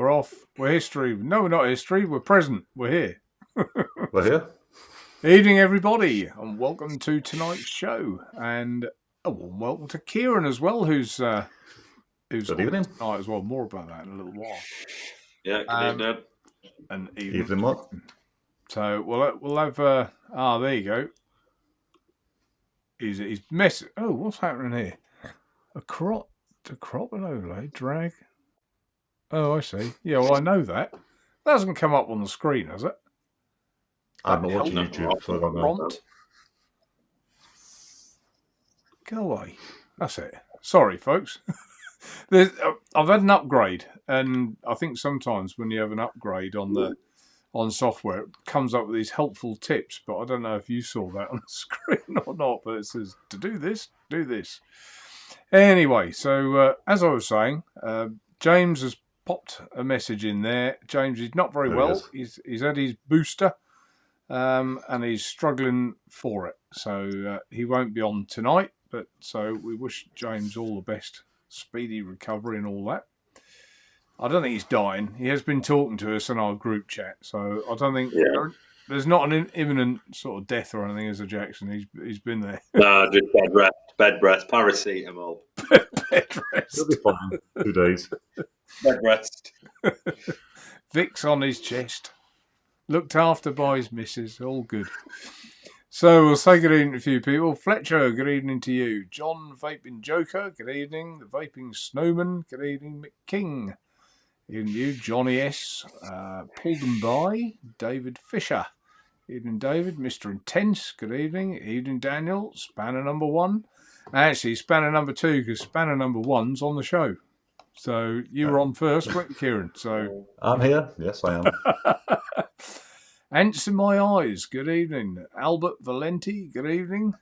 We're off. We're history. No, we're not history. We're present. We're here. We're here. Evening, everybody, and welcome to tonight's show. And a warm welcome to Kieran as well, who's Good evening. tonight as well. More about that in a little while. Yeah, good evening. And Evening, Mark. So we'll have. There you go. He's messing. Oh, what's happening here? A crop and overlay drag. Oh, I see. Yeah, well, I know that. That doesn't come up on the screen, has it? I'm not watching YouTube, so I don't know. Prompt. Go away. That's it. Sorry, folks. I've had an upgrade, and I think sometimes when you have an upgrade on software, it comes up with these helpful tips. But I don't know if you saw that on the screen or not. But it says to do this, do this. Anyway, so as I was saying, James has popped a message in there. James is not very well. He's had his booster, and he's struggling for it. So he won't be on tonight. But so we wish James all the best, speedy recovery and all that. I don't think he's dying. He has been talking to us in our group chat, so I don't think there's not an imminent sort of death or anything as a Jackson. He's been there. No, just bed rest, paracetamol. Bed rest. It'll be fine. 2 days. Bed rest. Vicks on his chest. Looked after by his missus. All good. So we'll say good evening to a few people. Fletcher, good evening to you. John Vaping Joker, good evening. The Vaping Snowman, good evening. McKing, evening to you. Johnny S. Pulled them by. David Fisher, evening David. Mr. Intense, good evening. Evening Daniel. Spanner number 1. Actually, Spanner number 2, because Spanner number 1's on the show. So you were on first, weren't you, Kieran? So I'm here. Yes, I am. Ants in my eyes, good evening. Albert Valenti, good evening.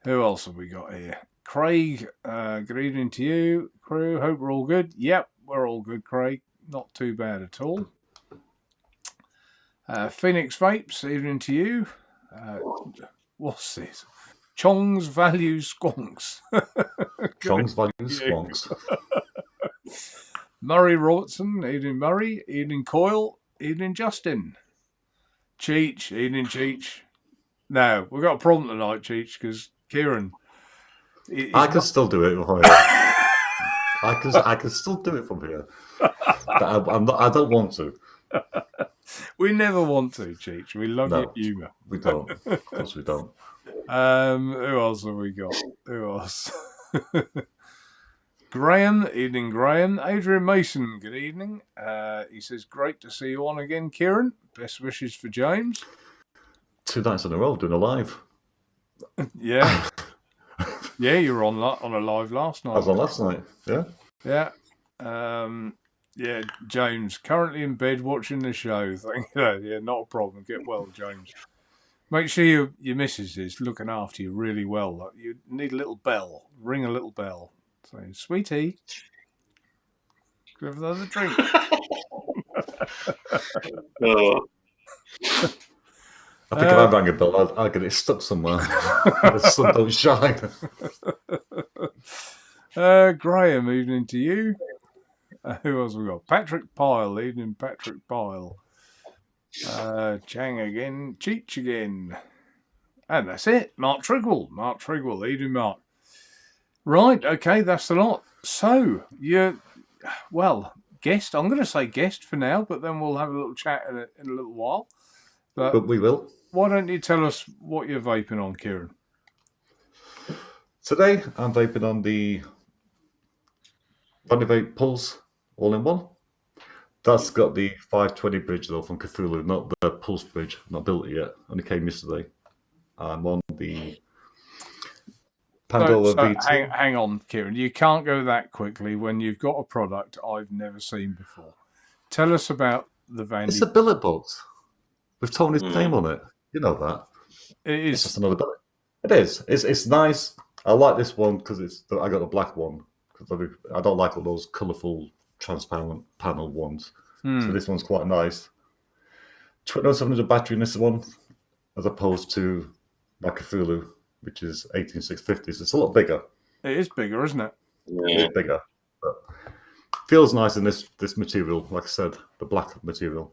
Who else have we got here? Craig, good evening to you. Crew, hope we're all good. Yep, we're all good, Craig. Not too bad at all. Phoenix Vapes, evening to you. What's this? Chong's Value Squonks. Chong's Value Squonks. Murray Robertson, evening Murray. Evening Coyle, evening Justin. Cheech, evening Cheech. No, we've got a problem tonight, Cheech, because Kieran. I can still do it from here. I can still do it from here. But I don't want to. We never want to, Cheech. We love your humour. We don't. Of course we don't. Who else have we got? Who else? Graham, evening Graham. Adrian Mason, good evening. He says, great to see you on again, Kieran. Best wishes for James. 2 nights in a row doing a live. Yeah. Yeah, you were on a live last night. I was on last night, yeah. Yeah. Yeah, James, currently in bed watching the show. Yeah, not a problem. Get well, James. Make sure your missus is looking after you really well. You need a little bell. Ring a little bell. Saying, sweetie, give another drink. Oh. I think if I rang a bell, I'll get it stuck somewhere. The sun don't shine. Graham, evening to you. Who else we got? Patrick Pyle, evening Patrick Pyle. Chang again, Cheech again. And that's it. Mark Trigwell, evening Mark. Right, okay, that's the lot. So, guest. I'm going to say guest for now, but then we'll have a little chat in a little while. But we will. Why don't you tell us what you're vaping on, Kieran? Today, I'm vaping on the Naturevape Pulse all-in-one. That's got the 520 bridge, though, from Cthulhu, not the Pulse bridge. Not built it yet. Only came yesterday. I'm on the Pandora V2. Hang on, Kieran. You can't go that quickly when you've got a product I've never seen before. Tell us about the Vandy. It's a billet box with Tony's name on it. You know that. It is. It's just another billet. It is. It's nice. I like this one because I got the black one. Because I don't like all those colourful, transparent panel ones. So this one's quite nice. 20700 battery in this one, as opposed to my Cthulhu, which is 18650. So it's a lot bigger. It is bigger, isn't it? Yeah. It's bigger. But feels nice in this material. Like I said, the black material.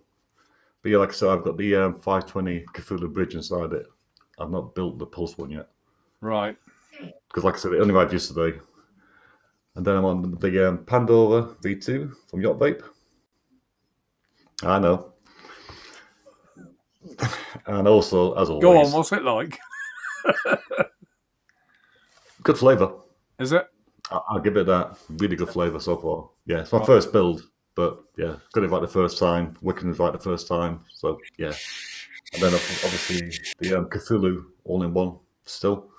But yeah, like I said, I've got the 520 Cthulhu bridge inside it. I've not built the Pulse one yet. Right. Because like I said, it only arrived yesterday. And then I'm on the Pandora V2 from Yacht Vape. I know. And also, as always... Go on, what's it like? Good flavour. Is it? I'll give it that. Really good flavour so far. Yeah, it's my first build, but yeah, got it right the first time. Wiccan was right the first time, so yeah. And then obviously the Cthulhu all-in-one still.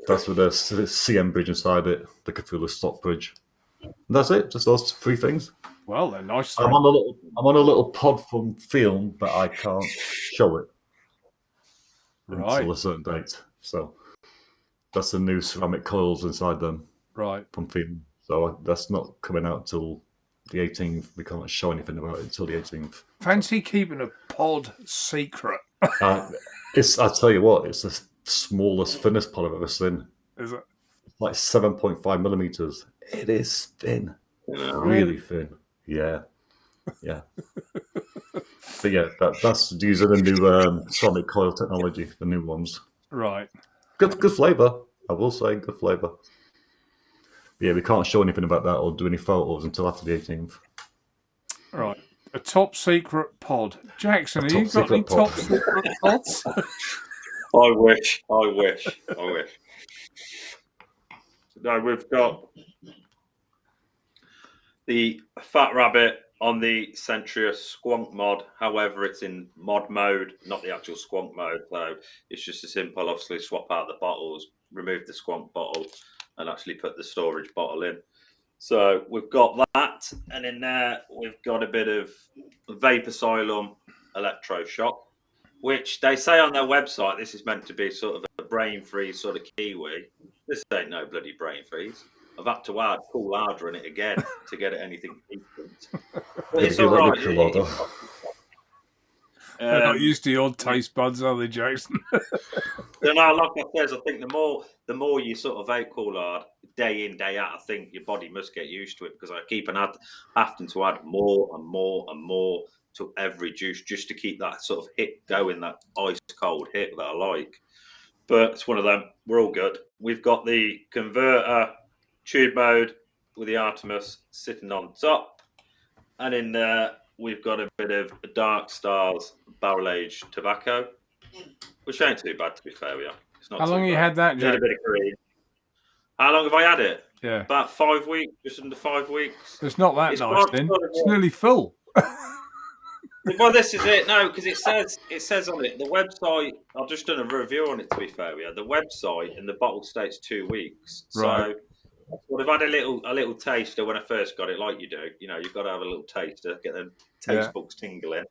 That's with the CM bridge inside it, the Cthulhu stock bridge. And that's it, just those 3 things. Well, they're nice. I'm on a little pod from film, but I can't show it until a certain date. So that's the new ceramic coils inside them. Right. From film. So that's not coming out till the 18th. We can't show anything about it until the 18th. Fancy keeping a pod secret. I tell you what, it's the smallest, thinnest pod I've ever seen. Is it? It's like 7.5 millimeters. It is thin. Really thin. Yeah. Yeah. But yeah, that's using the new ceramic coil technology, the new ones. Right. Good flavour. I will say, good flavour. Yeah, we can't show anything about that or do any photos until after the 18th. Right. A top secret pod. Jackson, have you got any top secret pods? I wish. No, we've got the Fat Rabbit on the Centrius Squonk mod. However, it's in mod mode, not the actual Squonk mode. So it's just a simple, obviously, swap out the bottles, remove the Squonk bottle, and actually put the storage bottle in. So we've got that, and in there we've got a bit of Vape Asylum electroshock, which they say on their website this is meant to be sort of a brain freeze sort of kiwi. This ain't no bloody brain freeze. I've had to add cool harder in it again to get it anything decent. But it's all right. They're not used to your taste buds, are they, Jackson? You know, like I said, I think the more you sort of vape cool hard day in, day out, I think your body must get used to it, because I keep having to add more and more and more to every juice just to keep that sort of hit going, that ice cold hit that I like. But it's one of them. We're all good. We've got the converter tube mode with the Artemis sitting on top, and in there we've got a bit of Dark Stars barrel aged tobacco, which ain't too bad, to be fair with you. It's not. How long have you had that, Jack? A bit of green. How long have I had it? Yeah, about 5 weeks, just under 5 weeks. It's not that nice, then. It's nearly full. Well, this is it. No, because it says on it, the website. I've just done a review on it, to be fair with you. The website and the bottle states 2 weeks. Right. So well, I've had a little taster when I first got it, like you do. You know, you've got to have a little taster, get them taste bugs tingling.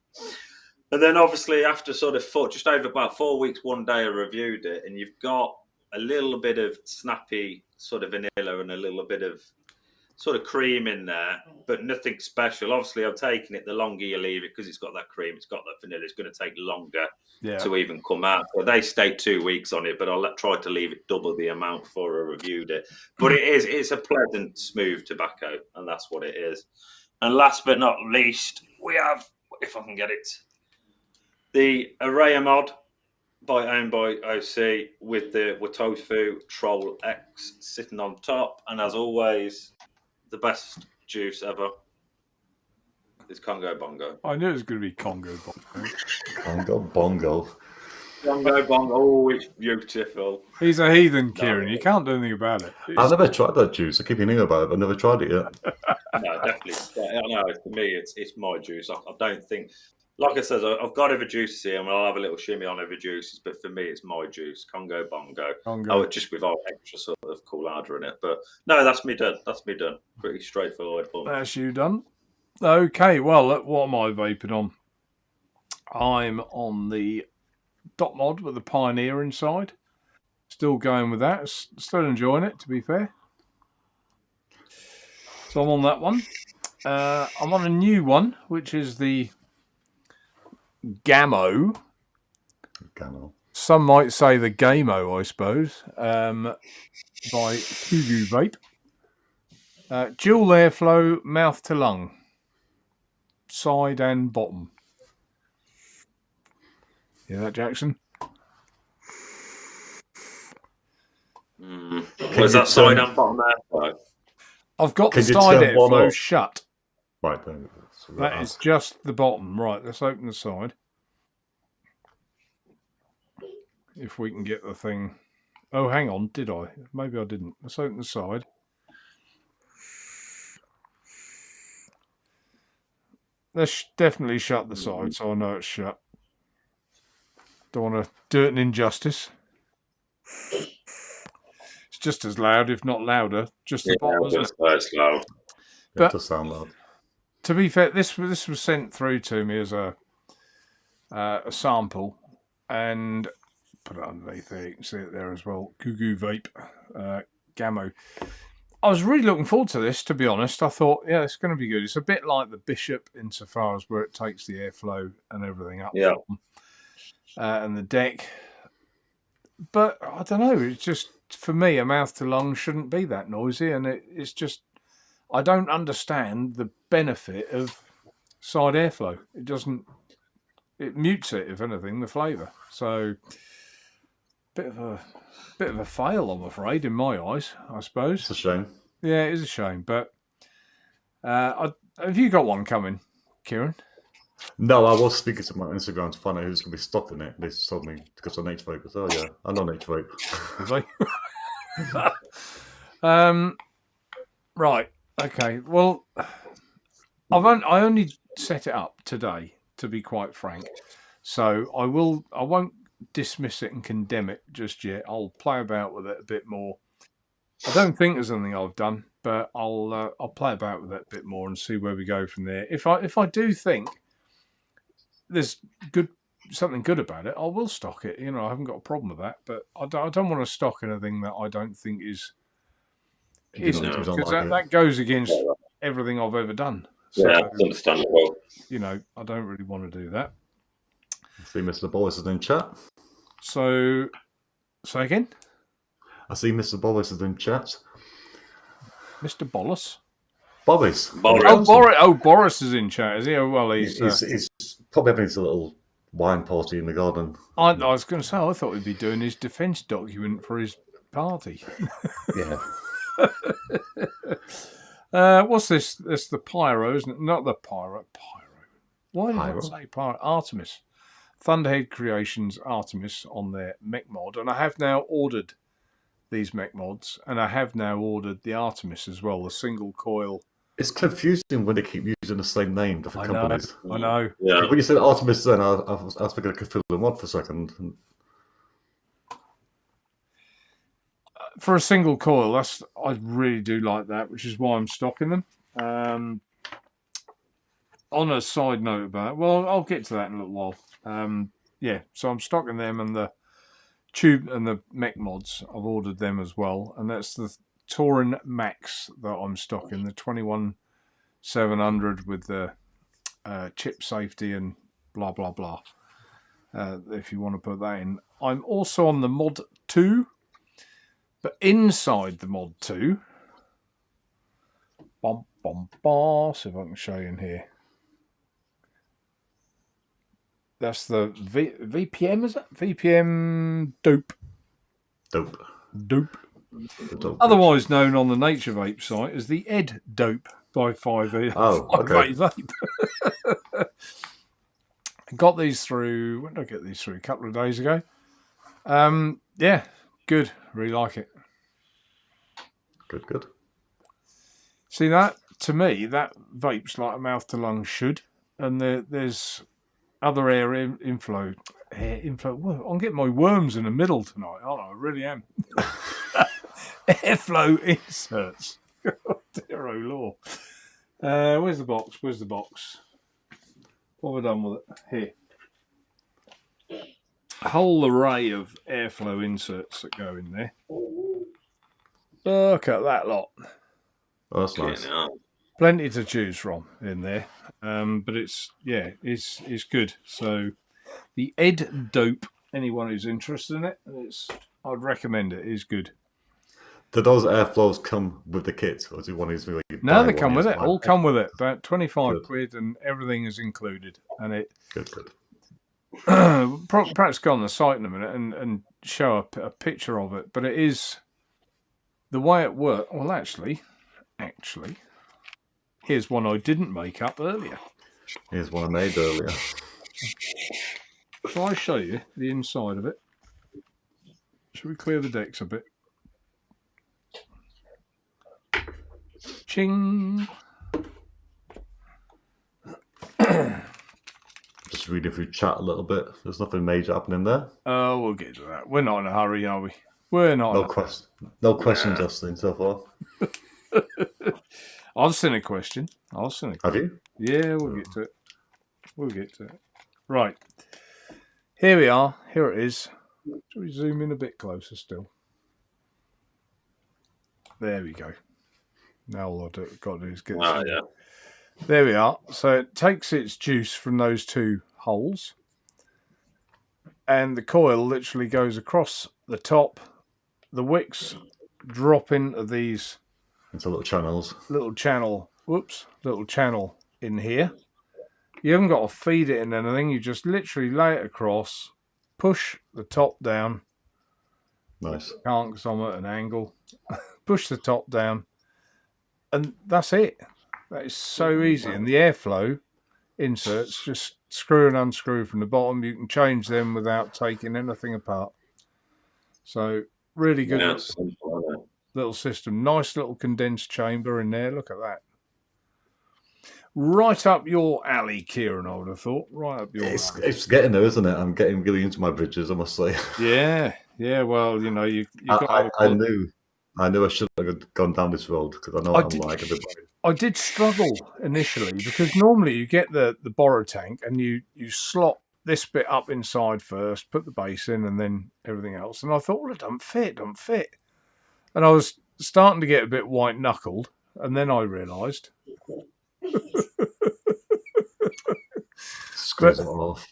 And then obviously after sort of just over about 4 weeks, one day I reviewed it, and you've got a little bit of snappy sort of vanilla and a little bit of sort of cream in there, but nothing special. Obviously, I'm taking it, the longer you leave it, because it's got that cream, it's got that vanilla, it's going to take longer to even come out. So they stayed 2 weeks on it, but I'll try to leave it double the amount before I reviewed it. But it's a pleasant, smooth tobacco, and that's what it is. And last but not least, we have, if I can get it, the Araya mod owned by OC with the Watofu Troll X sitting on top. And as always, the best juice ever is Congo Bongo. I knew it was going to be Congo Bongo. Congo Bongo. Congo Bongo. Oh, it's beautiful. He's a heathen, Kieran. You can't do anything about it. I've never tried that juice. I keep hearing about it, but I've never tried it yet. No, definitely. I know, for me, it's my juice. I don't think... Like I said, I've got other juices here, and I'll have a little shimmy on other juices, but for me, it's my juice, Congo Bongo. Oh, just with extra sort of cool harder in it. But no, that's me done. Pretty straightforward. That's you done. Okay, well, what am I vaping on? I'm on the dot mod with the Pioneer inside. Still going with that. Still enjoying it, to be fair. So I'm on that one. I'm on a new one, which is the Gamo. Some might say the Gamo, I suppose, by Kugu Vape. Dual airflow, mouth to lung, side and bottom. Hear that, Jackson? Was that side and bottom airflow? I've got the Can you side turn one airflow off? shut. Right then. That is just the bottom. Right, let's open the side. If we can get the thing. Oh, hang on. Did I? Maybe I didn't. Let's open the side. Let's definitely shut the side so I know it's shut. Don't want to do it an injustice. It's just as loud, if not louder. Just the bottom, isn't it? It's loud. But, it does sound loud. To be fair, this was sent through to me as a sample, and put it underneath there. You can see it there as well. Goo Vape, Gamo. I was really looking forward to this, to be honest. I thought, yeah, it's going to be good. It's a bit like the Bishop insofar as where it takes the airflow and everything up. Yeah. And the deck. But I don't know. It's just, for me, a mouth to lung shouldn't be that noisy. And it's just, I don't understand the benefit of side airflow. It doesn't, it mutes it, if anything, the flavour. So, bit of a fail, I'm afraid, in my eyes, I suppose. It's a shame. Yeah, it is a shame. But have you got one coming, Kieran? No, I was speaking to my Instagram to find out who's going to be stocking it. They told me because of Naturevape. Oh yeah, I know Naturevape. Right. Okay. Well, I only set it up today, to be quite frank. So I won't dismiss it and condemn it just yet. I'll play about with it a bit more. I don't think there's anything I've done, but I'll play about with it a bit more and see where we go from there. If I do think there's something good about it, I will stock it. You know, I haven't got a problem with that. But I don't want to stock anything that I don't think is because that goes against everything I've ever done. So, yeah, it's understandable. You know, I don't really want to do that. I see Mr. Bollis is in chat. So, say again? I see Mr. Bollis is in chat. Mr. Bollis? Boris. Boris is in chat, is he? Oh, well, he's probably having his little wine party in the garden. I was going to say, I thought he'd be doing his defence document for his party. Yeah. What's this? It's the Pyro, isn't it? Not the Pyro. Why did I say Pyro? Artemis. Thunderhead Creations Artemis on their mech mod. And I have now ordered these mech mods. And I have now ordered the Artemis as well, the single coil. It's confusing when they keep using the same name for companies. I know. Yeah. When you said Artemis then, I was thinking of Cthulhu mod for a second. For a single coil, I really do like that, which is why I'm stocking them. On a side note about it, well, I'll get to that in a little while. Yeah, so I'm stocking them and the tube and the mech mods. I've ordered them as well, and that's the Tauren Max that I'm stocking, the 21700 with the chip safety and blah blah blah. If you want to put that in, I'm also on the Mod 2. But inside the Mod 2, see if I can show you in here. That's the VPM, is it? VPM Dope. Dope. Otherwise known on the Naturevape site as the Ed Dope by 5E. Oh, okay. Vape. Got these through, when did I get these through? A couple of days ago. Yeah. Good. Really like it. Good. See that? To me, that vape's like a mouth to lung should. And there's other air inflow. Well, I'm getting my worms in the middle tonight, aren't I? I really am. Airflow inserts. Oh, dear, oh, Lord. Where's the box? What have I done with it? Here. A whole array of airflow inserts that go in there. Look at that lot. Oh, that's nice. Plenty to choose from in there. But it's good. So the Ed Dope, anyone who's interested in it, I'd recommend it. It's good. Do those airflows come with the kit, or do one of these? No, they come with it. All come with it. About 25 Good. quid, and everything is included. And it Good. perhaps go on the site in a minute and show a picture of it. But it is the way it works. Well, actually, here's one I didn't make up earlier. Here's one I made earlier. Shall I show you the inside of it? Should we clear the decks a bit? Ching! Just reading through chat a little bit. There's nothing major happening there. Oh, we'll get to that. We're not in a hurry, are we? We're not. No questions I've seen so far. I've seen a question. Have you? Yeah, we'll get to it. Right. Here we are. Here it is. Shall we zoom in a bit closer still? There we go. Now all I've got to do is get this. Yeah. There we are. So it takes its juice from those two holes, and the coil literally goes across the top. The wicks drop into these into little channels. Little channel in here. You haven't got to feed it in anything. You just literally lay it across, push the top down. Nice. Can't because I'm at an angle. Push the top down, and that's it. That is so easy. And the airflow inserts, just screw and unscrew from the bottom. You can change them without taking anything apart. So really good little system. Nice little condensed chamber in there. Look at that. Right up your alley, Kieran, I would have thought. Right up your alley. It's getting there, isn't it? I'm getting really into my bridges, I must say. Yeah. Well, you know, I knew I shouldn't have gone down this road because I know I'm like everybody. I did struggle initially because normally you get the borrow tank and you slot this bit up inside first, put the base in, and then everything else. And I thought, well, it don't fit. And I was starting to get a bit white knuckled, and then I realised. Screws it off.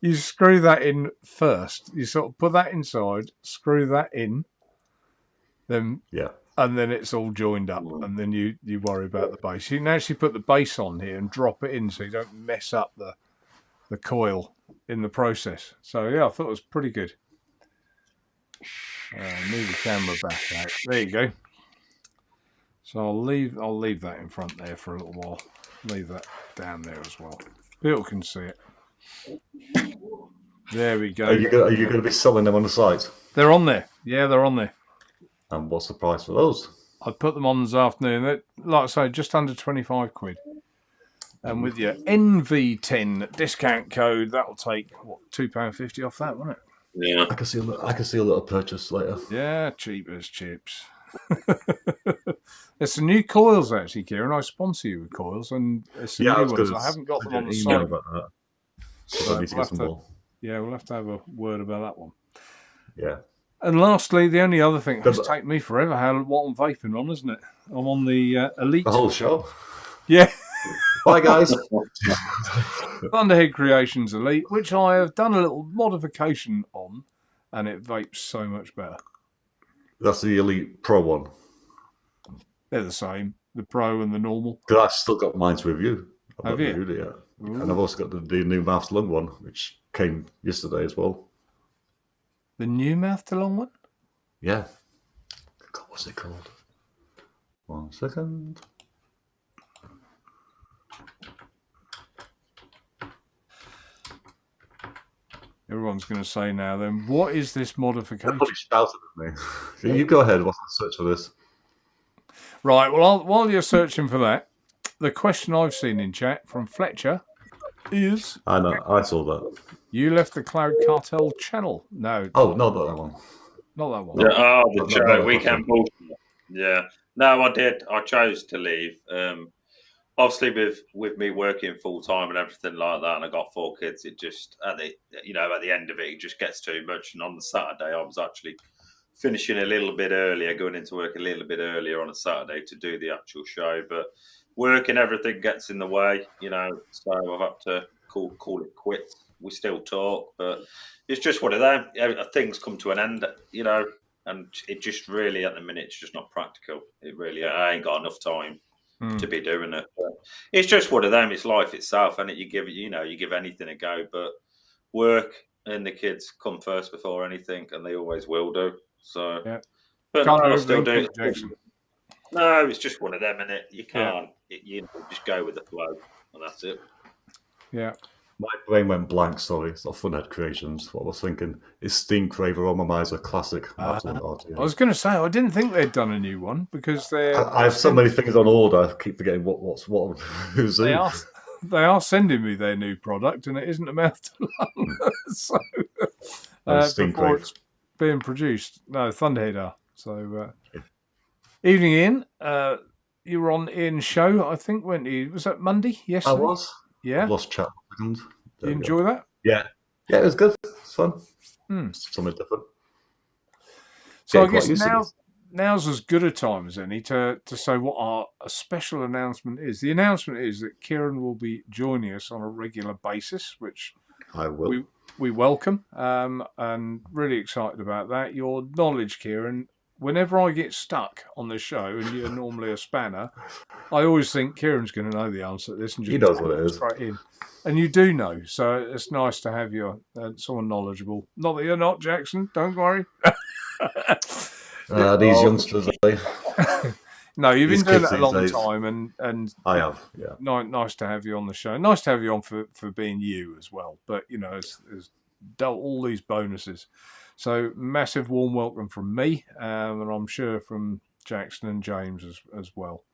You screw that in first. You sort of put that inside, screw that in, then and then it's all joined up, and then you worry about the base. You can actually put the base on here and drop it in so you don't mess up the coil in the process. So yeah, I thought it was pretty good. Move the camera back out. There you go. So I'll leave that in front there for a little while. Leave that down there as well. People can see it. There we go. Are you going to be selling them on the site? They're on there. Yeah, they're on there. And what's the price for those? I put them on this afternoon. They're, like I say, just under 25 quid. And with your NV10 discount code, that'll take £2.50 off that, won't it? Yeah. I can see a little purchase later. Yeah, cheap as chips. There's some new coils actually, Kieran. I sponsor you with coils, and there's some new ones. I haven't got them on the site. About that. So I need to get some more. Yeah, we'll have to have a word about that one. Yeah. And lastly, the only other thing, it's taken me forever what I'm vaping on, isn't it? I'm on the Elite. The whole show? Yeah. Bye, guys. Thunderhead Creations Elite, which I have done a little modification on, and it vapes so much better. That's the Elite Pro one. They're the same, the Pro and the normal. Because I've still got mine to review. Have you? Reviewed it yet. And I've also got the new Mouth to Lung one, which came yesterday as well. The new Mouth to Lung one? Yeah. God, what's it called? 1 second. Everyone's going to say now then, what is this modification? Everybody shouted at me. You go ahead while I search for this. Right, well, while you're searching for that, the question I've seen in chat from Fletcher is... I know, I saw that. You left the Cloud Cartel channel. No. Oh, not that one. Not that one. Yeah, the weekend bullshit. Yeah. No, I did. I chose to leave. Obviously, with me working full time and everything like that, and I got 4 kids, it just at the end of it just gets too much. And on the Saturday, I was actually finishing a little bit earlier, going into work a little bit earlier on a Saturday to do the actual show. But work and everything gets in the way, so I've had to call it quits. We still talk, but it's just one of them. Things come to an end, and it just really at the minute it's just not practical. It really, I ain't got enough time to be doing it. But it's just one of them. It's life itself, and you give anything a go, but work and the kids come first before anything, and they always will do. So, Yeah. but Can't I'll still do overthink it. it, Jackson. No, it's just one of them, innit? You can't. You just go with the flow, and that's it. Yeah. My brain went blank, sorry. It's not Funhead Creations. What I was thinking is Steam Craver Omomizer Classic. I was going to say, I didn't think they'd done a new one because I have so many things on order. I keep forgetting what's what. Who's they who. are, they are sending me their new product, and it isn't a mouth to lung. So before it's being produced, no, Thunderhead are. So evening, Ian. You were on Ian's show, I think, weren't you? Was that Monday? Yesterday? I was. Yeah. I've lost track of seconds. Did you enjoy that? Yeah. Yeah, it was good. It's fun. Something different. So I guess now's as good a time as any to say what our special announcement is. The announcement is that Kieran will be joining us on a regular basis, which I will. We welcome, and really excited about that. Your knowledge, Kieran. Whenever I get stuck on the show, and you're normally a spanner, I always think Kieran's going to know the answer to this, and just he knows what it is. Straight in. And you do know, so it's nice to have you, someone knowledgeable. Not that you're not, Jackson. Don't worry. These youngsters, no, you've been doing it a long days. time, and I have. Yeah, nice to have you on the show. Nice to have you on for being you as well. But it's all these bonuses. So massive warm welcome from me, and I'm sure from Jackson and James as well.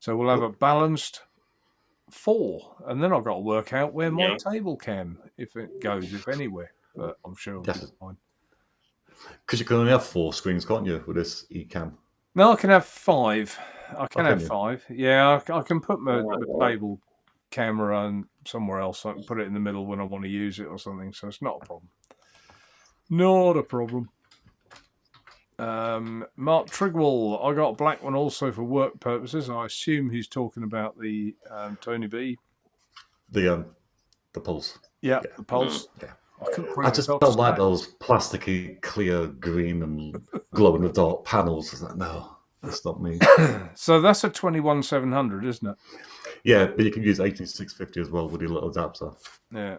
So we'll have a balanced 4, and then I've got to work out where my table cam, if it goes, if anywhere. But I'm sure it'll be fine. Because you can only have 4 screens, can't you, with this eCam? No, I can have 5. I can have 5. Yeah, I can put my table camera on somewhere else. I can put it in the middle when I want to use it or something. So it's not a problem. Not a problem. Mark Trigwell, I got a black one also for work purposes. I assume he's talking about the Tony B. The Pulse. Yeah, the Pulse. Yeah. I just don't like those plasticky, clear, green and glow-in-the-dark panels. It's like, no, that's not me. So that's a 21700, isn't it? Yeah, but you can use 18650 as well with your little adapter. Yeah.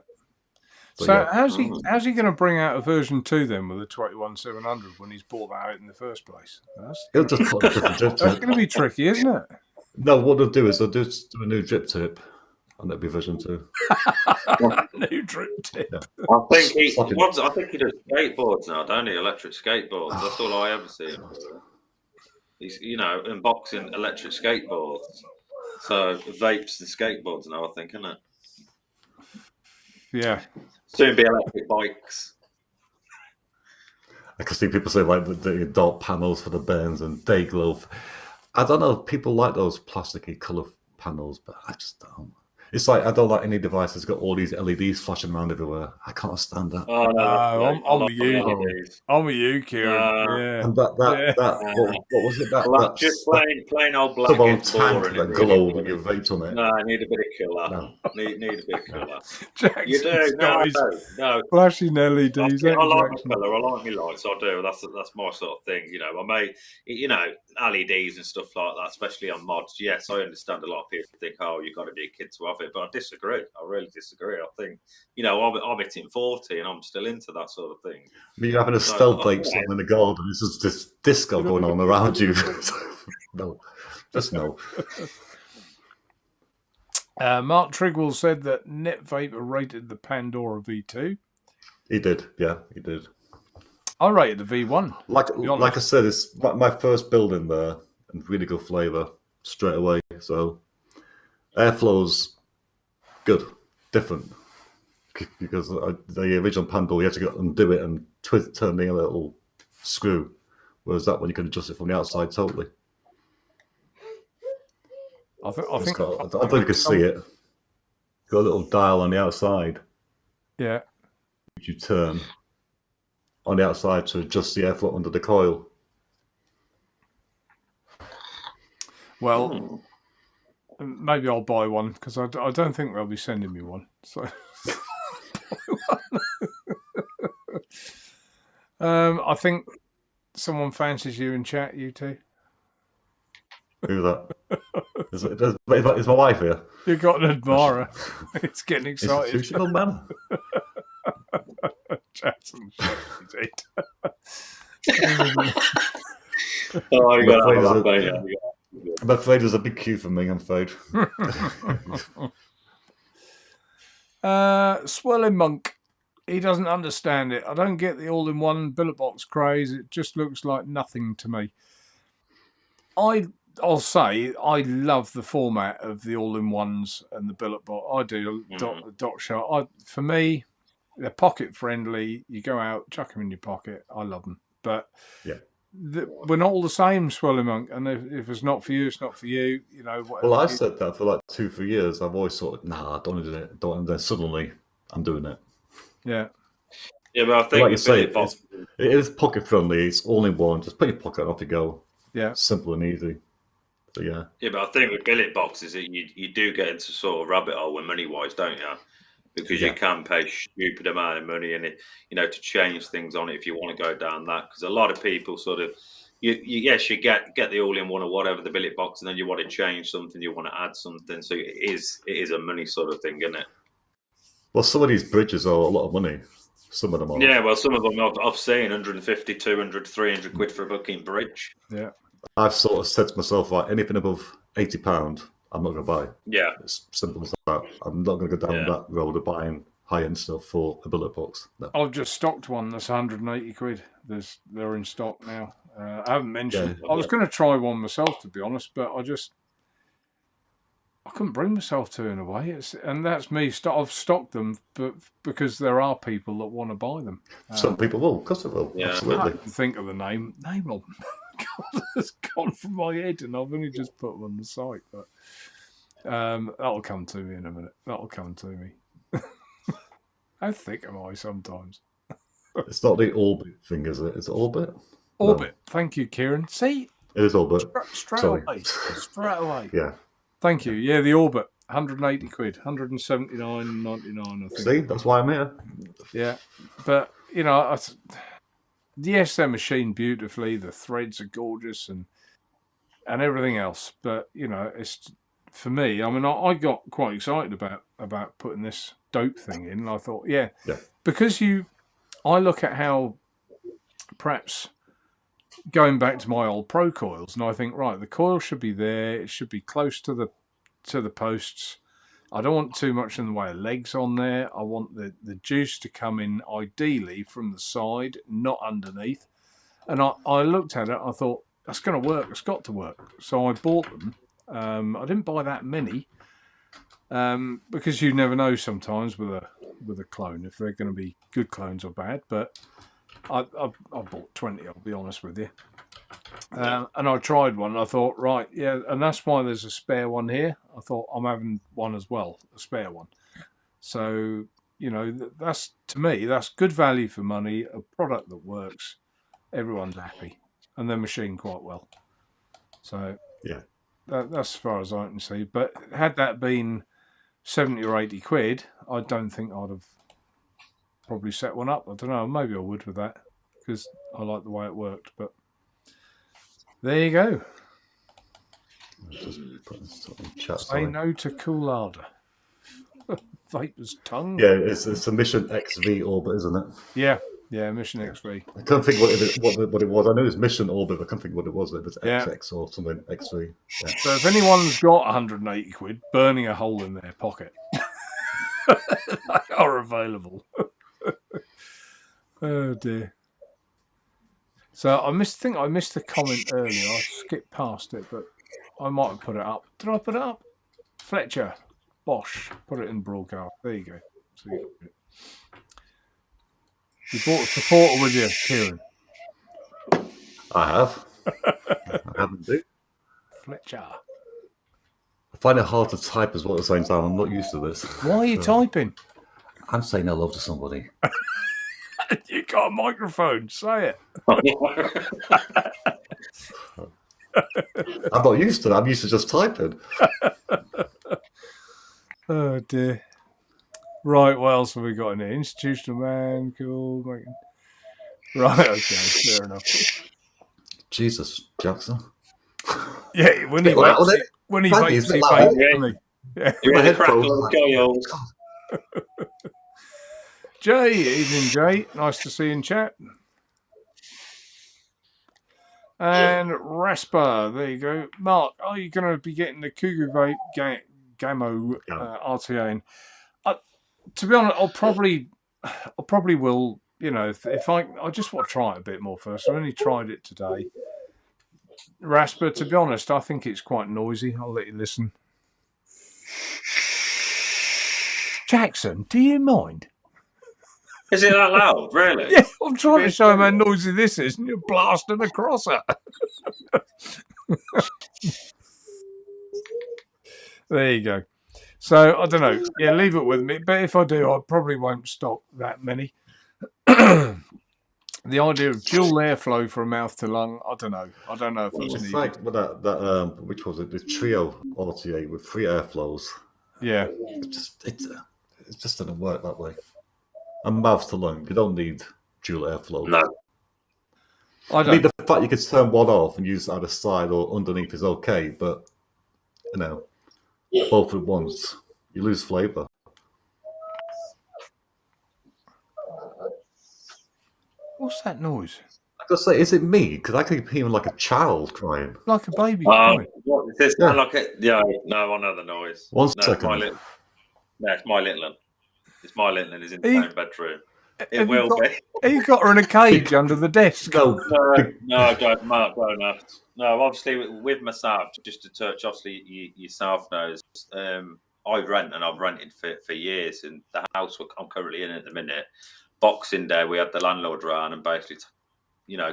So how's he going to bring out a version 2 then with a 21700 when he's bought that out in the first place? He'll just put a different drip tip. That's going to be tricky, isn't it? No, what they'll do is they'll do a new drip tip, and that'll be version 2. New drip tip. Yeah. I think he does skateboards now, don't he? Electric skateboards. That's all I ever see him. He's unboxing electric skateboards. So vapes and skateboards now, I think, isn't it? Yeah. Soon be electric bikes. I can see people say like the dark panels for the burns and day glow. I don't know if people like those plasticky colour panels, but I just don't. It's like I don't like any device that's got all these LEDs flashing around everywhere. I can't stand that. Oh, no, I'm with you. I'm with you, Kieran. Yeah. And that what was it? That just plain old black and tank that glow with your vapes on it. No, I need a bit of killer. No. Need a bit of killer. Jackson's you do? No. Flashing LEDs. I like my colour. I like my lights. I do. That's my sort of thing. I may, LEDs and stuff like that, especially on mods. Yes, I understand a lot of people think, oh, you've got to be a kid to have it, but I disagree. I really disagree. I think, I'm hitting 40 and I'm still into that sort of thing. I mean, you're having a stealth vape song in the garden. This is this disco going on around you. No, just no. Mark Trigwell said that Netvapor rated the Pandora V2. He did, yeah, he did. I rated the V1. Like I said, it's my first build in there, and really good flavour straight away. So airflow's good, different, because the original Pandora, you had to go undo it and turn the little screw, whereas that one you can adjust it from the outside totally. I don't know if you can see it. Got a little dial on the outside. Yeah. Which you turn on the outside to adjust the airflow under the coil. Well, maybe I'll buy one because I don't think they'll be sending me one. So, I think someone fancies you in chat, you two? Who's that? Is my wife here? You got an admirer. It's getting excited. Institutional man. Jackson, indeed. Oh, you got that, mate. I'm afraid there's a big queue for me, I'm afraid. Swirling Monk. He doesn't understand it. I don't get the all-in-one billet box craze. It just looks like nothing to me. I'll say I love the format of the all-in-ones and the billet box. I do. Dot shot. For me, they're pocket friendly. You go out, chuck them in your pocket. I love them. But yeah, we're not all the same, Swirling Monk. And if it's not for you, it's not for you. You know. Well, I said that for like 2-3 years. I've always thought, nah, I don't want to do it. And then suddenly, I'm doing it. Yeah. Yeah, but I think like you say, it is pocket friendly. It's all in one. Just put your pocket and off you go. Yeah. Simple and easy. So yeah. Yeah, but I think with billet boxes, you do get into sort of rabbit hole with money wise, don't you? Because you can pay stupid amount of money and to change things on it if you want to go down that. Because a lot of people sort of you get the all in one or whatever the billet box, and then you want to change something, you want to add something. So it is a money sort of thing, isn't it? Well, some of these bridges are a lot of money. Some of them are. Yeah, well, some of them I've seen 150, 200, 300 quid for a booking bridge. Yeah. I've sort of said to myself, like, anything above £80, I'm not going to buy. Yeah. It's simple as that. I'm not going to go down that road of buying high-end stuff for a billet box. No. I've just stocked one that's 180 quid. They're in stock now. I haven't mentioned. Yeah. I was going to try one myself, to be honest, but I couldn't bring myself to, in a way. And that's me. I've stocked them, but because there are people that want to buy them. Some people will, of course they will. Yeah. Absolutely. I can think of the name. Name of them. God, it's gone from my head, and I've only just put them on the site. But that'll come to me in a minute. That'll come to me. How thick am I sometimes? It's not the Orbit thing, is it? Is it Orbit? Orbit. No. Thank you, Kieran. See? It is Orbit. Straight away. Straight away. Yeah. Thank you. Yeah, the Orbit. 180 quid. 179.99, I think. See? That's why I'm here. Yeah. But, yes, they're machined beautifully. The threads are gorgeous and everything else. But, it's for me, I mean, I got quite excited about putting this dope thing in. And I thought, because I look at how perhaps going back to my old Pro coils, and I think, right, the coil should be there. It should be close to the posts. I don't want too much in the way of legs on there. I want the juice to come in ideally from the side, not underneath. And I looked at it, I thought, that's going to work. It's got to work. So I bought them. I didn't buy that many because you never know sometimes with a clone if they're going to be good clones or bad. But I bought 20, I'll be honest with you. And I tried one. And I thought, right, yeah, and that's why there's a spare one here. I thought I'm having one as well, a spare one. So, that's, to me, that's good value for money, a product that works. Everyone's happy, and they're machined quite well. So, yeah, that's as far as I can see. But had that been 70 or 80 quid, I don't think I'd have probably set one up. I don't know. Maybe I would with that because I like the way it worked. But there you go. Just put this in chat, Say no to Coolada. Vapor's tongue. Yeah, it's a Mission XV Orbit, isn't it? Yeah, Mission XV. I can't think what it was. I know it was Mission Orbit, but I can't think what it was. It was XX or something, XV. Yeah. So if anyone's got 180 quid burning a hole in their pocket, they are available. Oh dear. So I missed the comment earlier. I skipped past it, but I might have put it up. Did I put it up? Fletcher, Bosch, put it in broadcast. There you go. So you brought a supporter with you, Kieran. I have. I haven't do. Fletcher. I find it hard to type as well at the same time. I'm not used to this. Why are you typing? I'm saying hello to somebody. You got a microphone. Say it. I'm not used to that. I'm used to just typing. Oh dear. Right, what else have we got in here? Institutional man, cool. Right, okay, fair enough. Jesus, Jackson. Yeah, when he Well, vapes, when he Frankie, vapes, isn't it he like- vapes, doesn't he? Yeah. You My hear the head crackle froze, of the like, coils. Jay, evening, Jay. Nice to see you in chat. And Rasper, there you go. Mark, are you going to be getting the Cougar Vape Gamo RTA? And to be honest, I'll probably will. You know, if I just want to try it a bit more first. I only tried it today. Rasper, to be honest, I think it's quite noisy. I'll let you listen. Jackson, do you mind? Is it that loud? Really? Yeah, I'm trying to show him how noisy this is, and you're blasting across it. There you go. So, I don't know. Yeah, leave it with me. But if I do, I probably won't stock that many. The idea of dual airflow from mouth to lung, I don't know. I don't know if it's It's needed. like with that which was it? The Trio RTA with 3 airflows. Yeah. It just doesn't work that way. And mouth to lung, you don't need dual airflow. No. I I don't. mean, the fact you could turn one off and use it either side or underneath is okay, but you know, both at once, you lose flavour. What's that noise? I gotta say, is it me? Because I keep hearing like a child crying. Like a baby crying. What, is this Yeah. like a, yeah, no, I know the noise. One no, second. It's my little one. It's my little one. He's in the He- same bedroom. It Have will be. You got her in a cage under the desk. No, No, don't, Mark, don't have. No, obviously with myself, just to touch, obviously yourself knows, I rent and I've rented for years, and the house I'm currently in at the minute, Boxing Day, we had the landlord around and basically,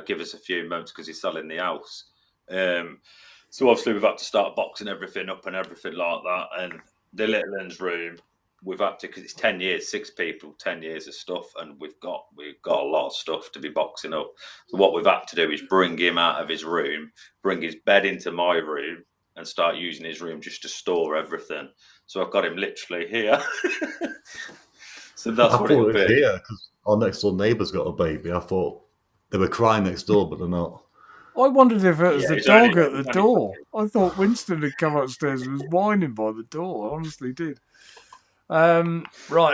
give us a few months because he's selling the house. So obviously we've had to start boxing everything up and everything like that, and the little one's room. We've had to, because it's 10 years, 6 people, 10 years of stuff, and we've got a lot of stuff to be boxing up. So what we've had to do is bring him out of his room, bring his bed into my room, and start using his room just to store everything. So I've got him literally here. So that's I what thought it'll it was be. here because our next door neighbour's got a baby. I thought they were crying next door, but they're not. I wondered if it was Yeah, the it's dog only- at the it's only door. I thought Winston had come upstairs and was whining by the door. I honestly did. Right,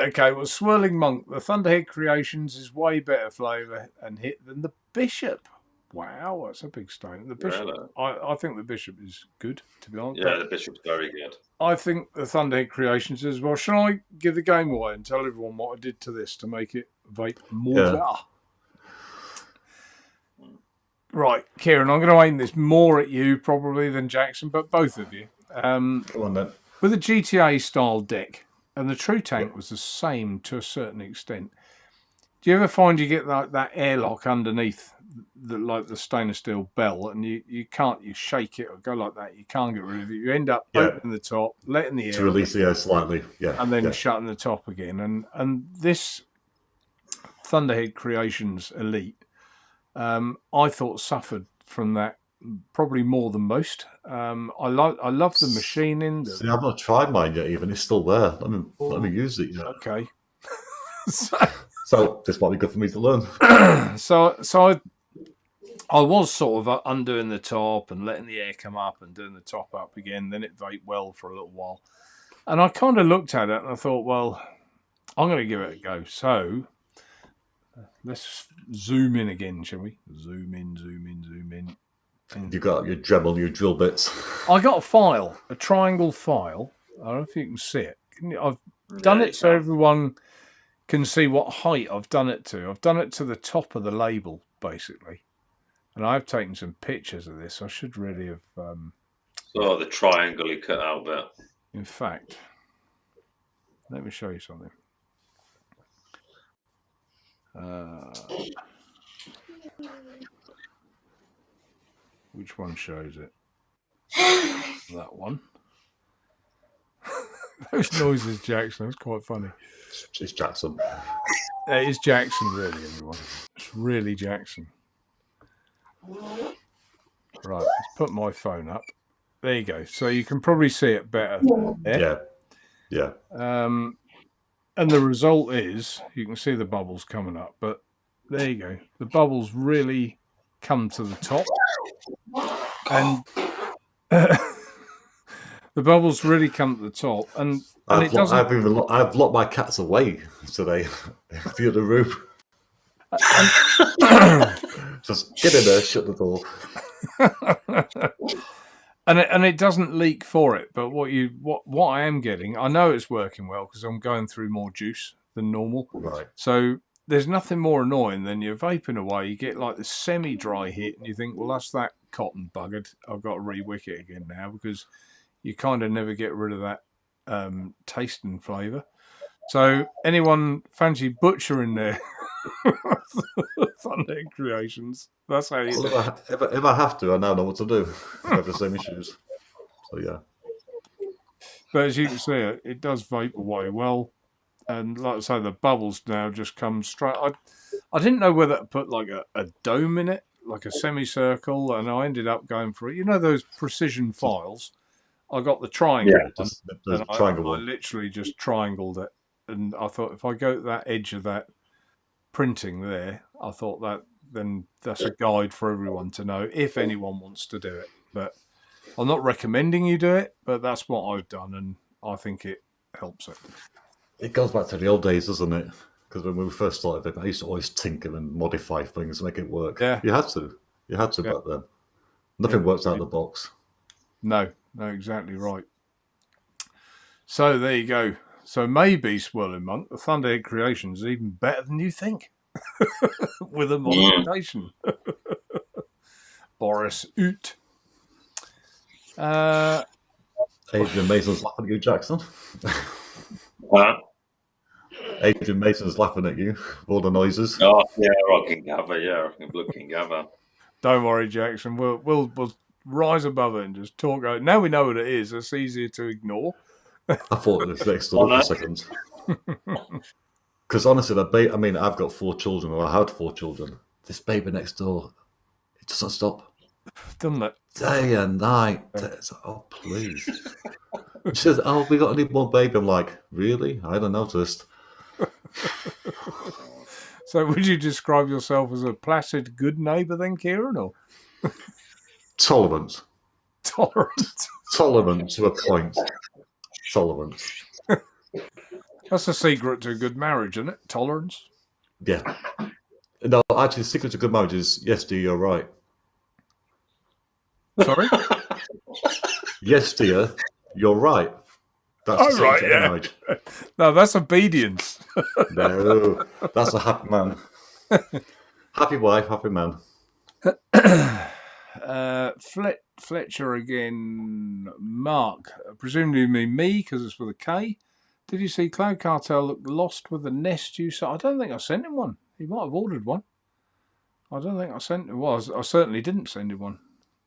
okay. Well, Swirling Monk, the Thunderhead Creations is way better flavour and hit than the Bishop. Wow, that's a big statement. The Bishop, Really? I think the Bishop is good, to be honest. Yeah, the Bishop's very good. I think the Thunderhead Creations as well. Shall I give the game away and tell everyone what I did to this to make it vape more? Yeah. Right, Kieran, I'm going to aim this more at you probably than Jackson, but both of you. Come on then. With a GTA style deck, and the True Tank was the same to a certain extent. Do you ever find you get that airlock underneath, like the stainless steel bell, and you shake it or go like that, you can't get rid of it. You end up opening the top, letting the air To release the air slightly, yeah. and then shutting the top again. And this Thunderhead Creations Elite, I thought suffered from that probably more than most. I love the machining. See, I've not tried mine yet. Even it's still there. Let me use it yet. Okay. So this might be good for me to learn. So I was sort of undoing the top and letting the air come up and doing the top up again. Then it vaped well for a little while, and I kind of looked at it and I thought, well, I'm going to give it a go. So let's zoom in again, shall we? Zoom in. You got your Dremel, your drill bits. I got a file, a triangle file. I don't know if you can see it. I've done it so everyone can see what height I've done it to. I've done it to the top of the label, basically. And I've taken some pictures of this. I should really have... So the triangle he cut out there. In fact, let me show you something. Which one shows it? That one. Those noises, Jackson. That's quite funny. It's Jackson. It is Jackson, really, everyone. It's really Jackson. Right, let's put my phone up. There you go. So you can probably see it better there. Yeah. And the result is, you can see the bubbles coming up, but there you go. The bubbles really come to the top, and the bubbles really come to the top, and it doesn't. I've locked my cats away today, the other room. Just get in there, shut the door. And it doesn't leak for it. But what I am getting, I know it's working well because I'm going through more juice than normal. Right. So there's nothing more annoying than you're vaping away. You get like the semi-dry hit, and you think, well, that's that cotton buggered. I've got to re-wick it again now because you kind of never get rid of that taste and flavour. So anyone fancy butchering their Thunder Creations? That's how you do it. If I have to, I now know what to do. I have the same issues. So yeah. But as you can see, it does vape away well. And like I say, the bubbles now just come straight. I didn't know whether to put like a dome in it, like a semicircle, and I ended up going for it. You know those precision files? I got the triangle. Yeah, just the triangle I one. literally just triangled it. And I thought if I go to that edge of that printing there, I thought then that's a guide for everyone to know if anyone wants to do it. But I'm not recommending you do it, but that's what I've done, and I think it helps it. It goes back to the old days, doesn't it? Because when we first started, I used to always tinker and modify things to make it work. Yeah. You had to back then. Nothing works out of the box. No, exactly right. So there you go. So maybe, Swirling Monk, the Thunderhead Creations is even better than you think. With a modification. Boris Oot. Adrian Mason's laughing at you, Jackson. Huh? Adrian Mason's laughing at you. All the noises. Oh, yeah, I can gather. Yeah, I can blood can gather. Don't worry, Jackson. We'll rise above it and just talk. Now we know what it is. It's easier to ignore. I thought it was next door for a second. Because honestly, I've got 4 children, or I had 4 children. This baby next door, it doesn't stop. Doesn't it? Day and night. It's like, oh, please. She says, oh, we got any more baby? I'm like, really? I hadn't noticed. So would you describe yourself as a placid, good neighbour then, Kieran? Or Tolerant. Tolerant To a point. Tolerant. That's the secret to a good marriage, isn't it? Tolerance. Yeah. No, actually, the secret to good marriage is, yes, dear, you're right. Sorry? Yes, dear, you're right. That's the right, secret to marriage. No, that's obedience. No, that's a happy man. Happy wife, happy man. Fletcher again. Mark, presumably mean me because it's with a K. Did you see Cloud Cartel look lost with the Nest user? I don't think I sent him one. He might have ordered one. I don't think I sent him. Well, I certainly didn't send him one.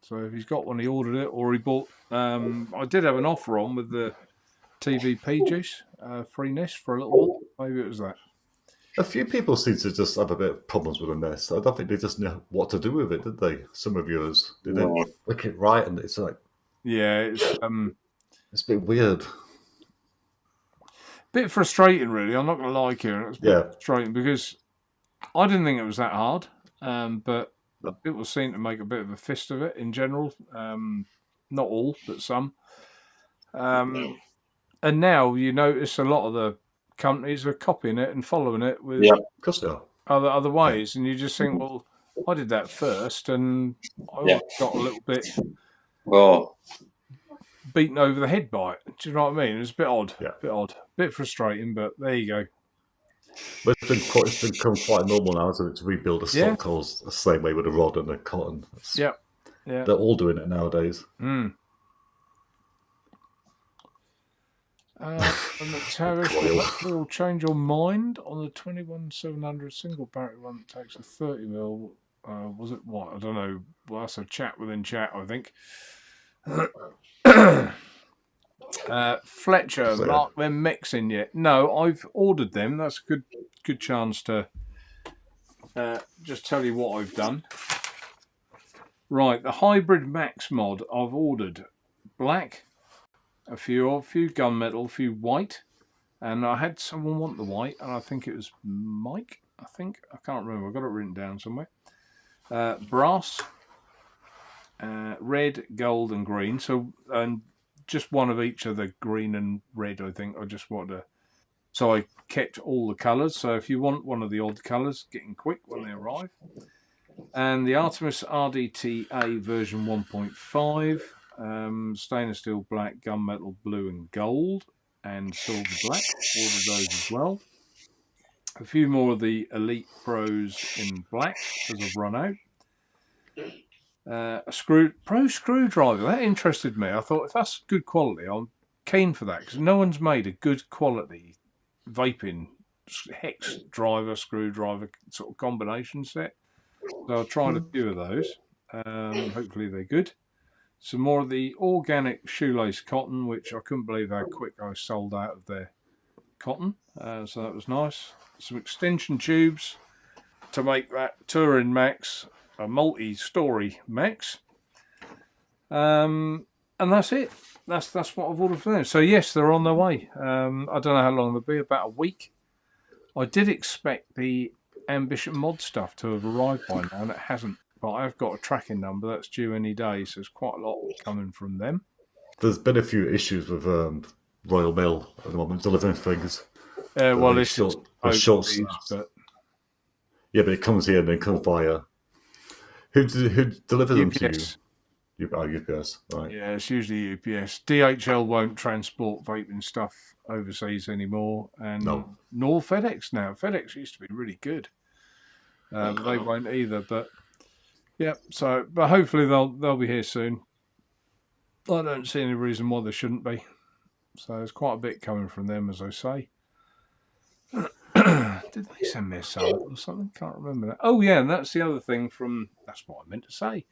So if he's got one, he ordered it, or he bought. I did have an offer on with the TVP juice, free Nest for a little while. Maybe it was that. A few people seem to just have a bit of problems with the Nest. I don't think they just know what to do with it, did they? Some reviewers didn't lick it right, and it's like, yeah, it's a bit weird. Bit frustrating, really. I'm not going to lie, Kieran. It's a bit frustrating because I didn't think it was that hard, but people seem to make a bit of a fist of it in general. Not all, but some. And now you notice a lot of the companies are copying it and following it with other ways, and you just think, well, I did that first, and I got a little bit beaten over the head by it. Do you know what I mean? It was a bit odd, bit frustrating, but there you go. But it's become quite normal now, isn't it, to rebuild a stock hose the same way with a rod and a cotton. They're all doing it nowadays. Will change your mind on the 21700 single battery one that takes a 30mm. Was it what? I don't know. Well, that's a chat within chat, I think. Fletcher, Mark, they're mixing yet? No, I've ordered them. That's a good chance to just tell you what I've done. Right, the Hybrid Max mod I've ordered black. A few gunmetal, a few white, and I had someone want the white, and I think it was Mike. I can't remember. I got it written down somewhere. brass, red, gold, and green. So, and just one of each of the green and red, I think. I just wanted to. So I kept all the colours. So if you want one of the odd colours, get in quick when they arrive. And the Artemis RDTA version 1.5, stainless steel black, gunmetal blue and gold, and silver black. Ordered those as well. A few more of the Elite Pros in black, as I've run out. A pro screwdriver, that interested me. I thought if that's good quality, I'm keen for that, because no one's made a good quality vaping hex driver, screwdriver sort of combination set. So I tried a few of those. Hopefully they're good. Some more of the organic shoelace cotton, which I couldn't believe how quick I sold out of their cotton. So that was nice. Some extension tubes to make that Touring Max a multi-story Max. And that's it. That's what I've ordered for them. So yes, they're on their way. I don't know how long they'll be. About a week. I did expect the Ambition mod stuff to have arrived by now, and it hasn't. But I've got a tracking number that's due any day, so there's quite a lot coming from them. There's been a few issues with Royal Mail at the moment delivering things. Well, it's short, but yeah, but it comes here and then comes via. Who delivers them to you? UPS, right? Yeah, it's usually UPS. DHL won't transport vaping stuff overseas anymore, and nor FedEx now. FedEx used to be really good. They won't either, but yeah. So, but hopefully they'll be here soon. I don't see any reason why they shouldn't be. So there's quite a bit coming from them, as I say. Did they send me a sample or something? Can't remember that. Oh yeah, and that's the other thing from. That's what I meant to say.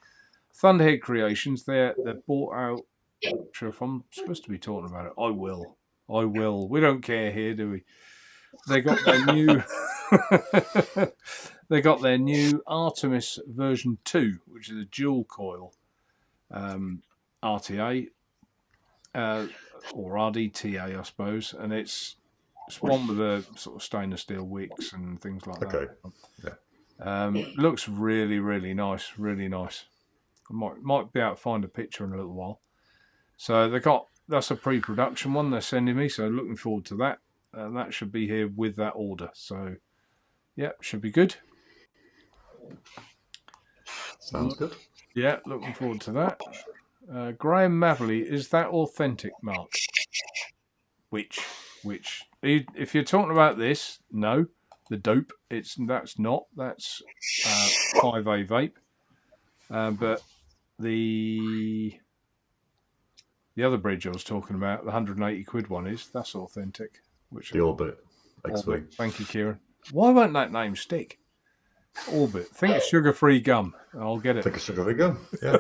Thunderhead Creations. They're bought out. I'm not sure if I'm supposed to be talking about it. I will. We don't care here, do we? They got their new. They got their new Artemis version 2, which is a dual coil RTA or RDTA, I suppose, and it's one with a sort of stainless steel wicks and things like that. Yeah. Looks really, really nice. Really nice. I might be able to find a picture in a little while. So that's a pre-production one they're sending me, so looking forward to that. And that should be here with that order. So, yeah, should be good. Sounds good. Yeah, looking forward to that. Graham Mavely, is that authentic, Mark? Which? If you're talking about this, no. The dope, that's not. That's 5A vape. But the other bridge I was talking about, the 180 quid one, that's authentic. The Orbit. Orbit. Thank you, Kieran. Why won't that name stick? Orbit. Think it's sugar-free gum. I'll get it. Think it's sugar-free gum. Yeah.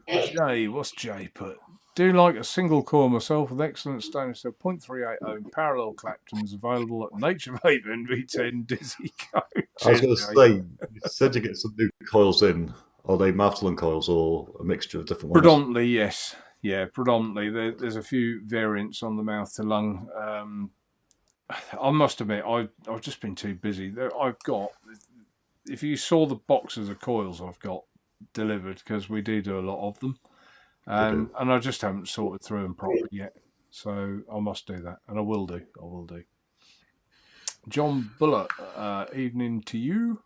Jay, what's Jay put? Do like a single coil myself with excellent stainless steel 0.38 ohm parallel Claptons available at Naturevape NV10 Dizzy Coach. I was going to say, you said you get some new coils in. Are they Mavtalon coils or a mixture of different ones? Predominantly, yes. Yeah, predominantly. There's a few variants on the mouth to lung. I must admit, I've just been too busy. I've got, if you saw the boxes of coils I've got delivered, because we do a lot of them, and I just haven't sorted through them properly yet. So I must do that, and I will do. John Bullock, evening to you.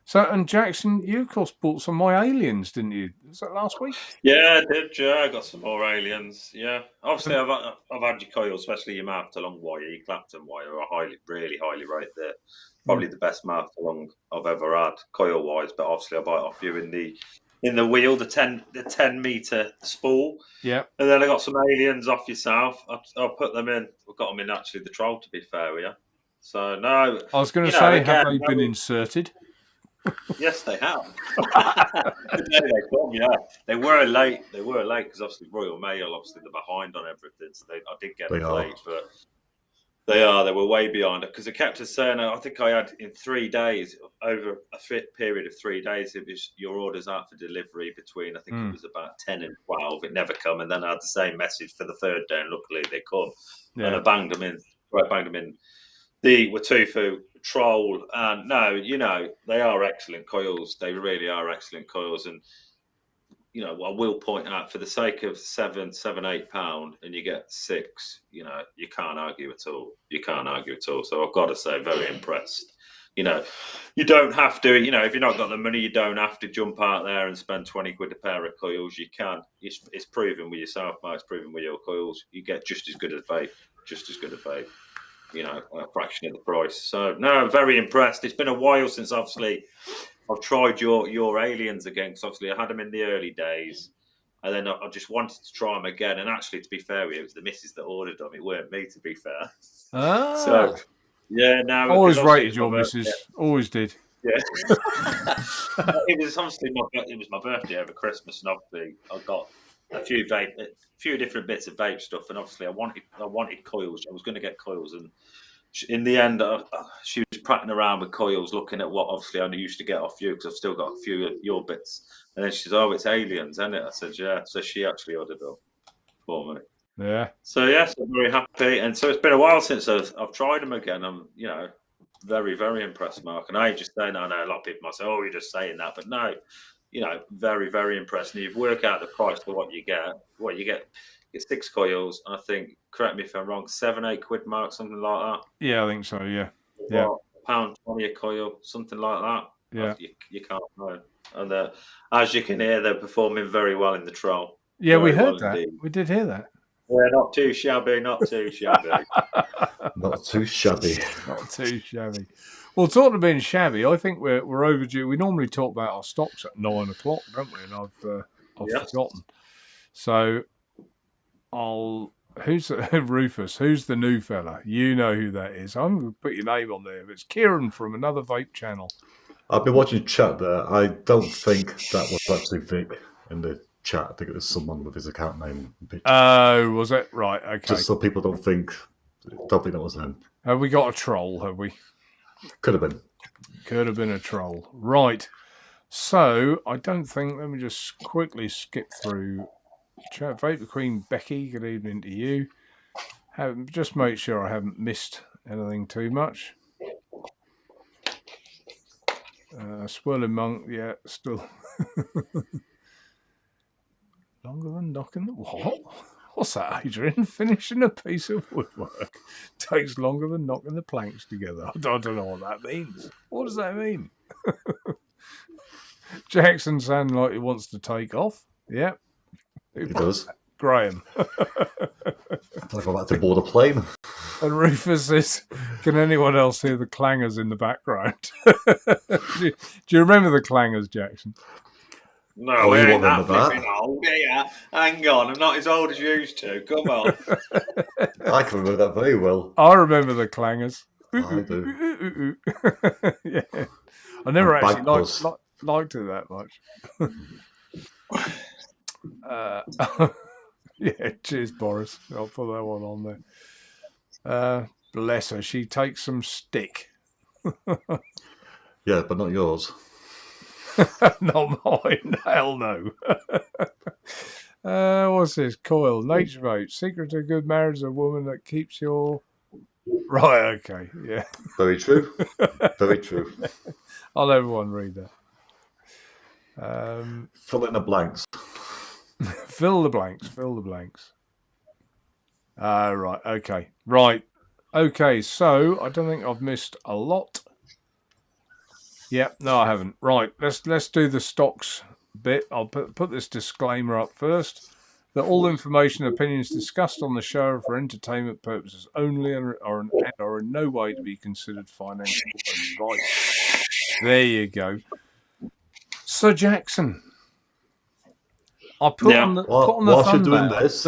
So, and Jackson, you of course bought some My Aliens, didn't you? Was that last week? Yeah, I did. Yeah, I got some more Aliens. Yeah, obviously I've had your coils, especially your mouth to long wire, your Clapton wire. I really highly rate that. Probably the best mouth to long I've ever had coil wise. But obviously I buy it off you in the wheel, the 10 meter spool. Yeah. And then I got some Aliens off yourself. I'll put them in. I've got them in actually the troll, to be fair with you. So no, I was going to say, have they been inserted? Yes, they have. They come, yeah. They were late because obviously Royal Mail, obviously they're behind on everything. So I did get them late, but they were way behind it because they kept us saying, I think I had in 3 days, over a fit period of 3 days, it was your orders out for delivery between, I think it was about 10 and 12. It never come. And then I had the same message for the third day, and luckily they come. Yeah. And I banged them in. They were 2 for Troll, and no, you know, they are excellent coils. They really are excellent coils, and you know, I will point out, for the sake of £7, and you get 6, you know, you can't argue at all. You can't argue at all. So I've got to say, very impressed. You know, you don't have to, you know, if you've not got the money, you don't have to jump out there and spend 20 quid a pair of coils. You can. It's proven with yourself, Mark. It's proven with your coils. You get just as good as vape, you know, a fraction of the price. So, no, very impressed. It's been a while since, obviously, I've tried your aliens again, because obviously I had them in the early days, and then I just wanted to try them again. And actually, to be fair, it was the missus that ordered them. It weren't me, to be fair. So, yeah, now always rated your missus. Always did. Yeah, it was obviously my birthday over Christmas, and obviously I got a few different bits of vape stuff, and obviously I wanted coils. I was going to get coils, and in the end, she was prattling around with coils, looking at what obviously I used to get off you, because I've still got a few of your bits. And then she says, "Oh, it's aliens, isn't it?" I said, "Yeah." So she actually ordered them for me. Yeah. So yes, I'm very happy. And so it's been a while since I've tried them again. I'm, you know, very, very impressed, Mark. And I ain't just saying, I know a lot of people might say, "Oh, you're just saying that," but no, you know, very, very impressed. And you've worked out the price for what you get. Get 6 coils, and I think, correct me if I'm wrong, 7-8 quid, Mark, something like that. Yeah, I think so. Yeah. What, £1.20 a coil, something like that. Yeah. You can't know. And as you can hear, they're performing very well in the trial. Yeah, we heard that. Indeed. We did hear that. Yeah, not too shabby, not too shabby. Not too shabby. Not too shabby. Well, talking of being shabby, I think we're overdue. We normally talk about our stocks at 9 o'clock, don't we? And I've forgotten. So who's Rufus? Who's the new fella? You know who that is. I'm going to put your name on there. It's Kieran from another vape channel. I've been watching chat there. I don't think that was actually Vic in the chat. I think it was someone with his account name. Oh, was it? Right, okay. Just so people don't think that was him. Have we got a troll, have we? Could have been. Could have been a troll. Right. So, I don't think... Let me just quickly skip through chat. Vape Queen Becky, good evening to you. Just make sure I haven't missed anything too much. Swirling Monk, yeah, still... Longer than knocking the... What? What's that, Adrian? Finishing a piece of woodwork takes longer than knocking the planks together. I don't know what that means. What does that mean? Jackson sounding like he wants to take off. Yep. He does. Graham. I'm about to board a plane. And Rufus says, can anyone else hear the clangers in the background? Do you remember the clangers, Jackson? No, we ain't that flipping old. Yeah, hang on, I'm not as old as you used to. Come on. I can remember that very well. I remember the clangers. I do. Yeah. I never actually liked it that much. Yeah, cheers, Boris. I'll put that one on there. Bless her. She takes some stick. Yeah, but not yours. Not mine. Hell no. What's this? Coil. Naturevape. Secret to good marriage is a woman that keeps your... Right, okay. Yeah. Very true. Very true. I'll let everyone read that. Fill in the blanks. Fill the blanks. Fill the blanks. Right, okay. Right. Okay, so I don't think I've missed a lot. Yep, no, I haven't. Right, let's do the stocks bit. I'll put this disclaimer up first. That all information and opinions discussed on the show are for entertainment purposes only and are in no way to be considered financial advice. There you go. So, Jackson, I put on the thumbnail. He's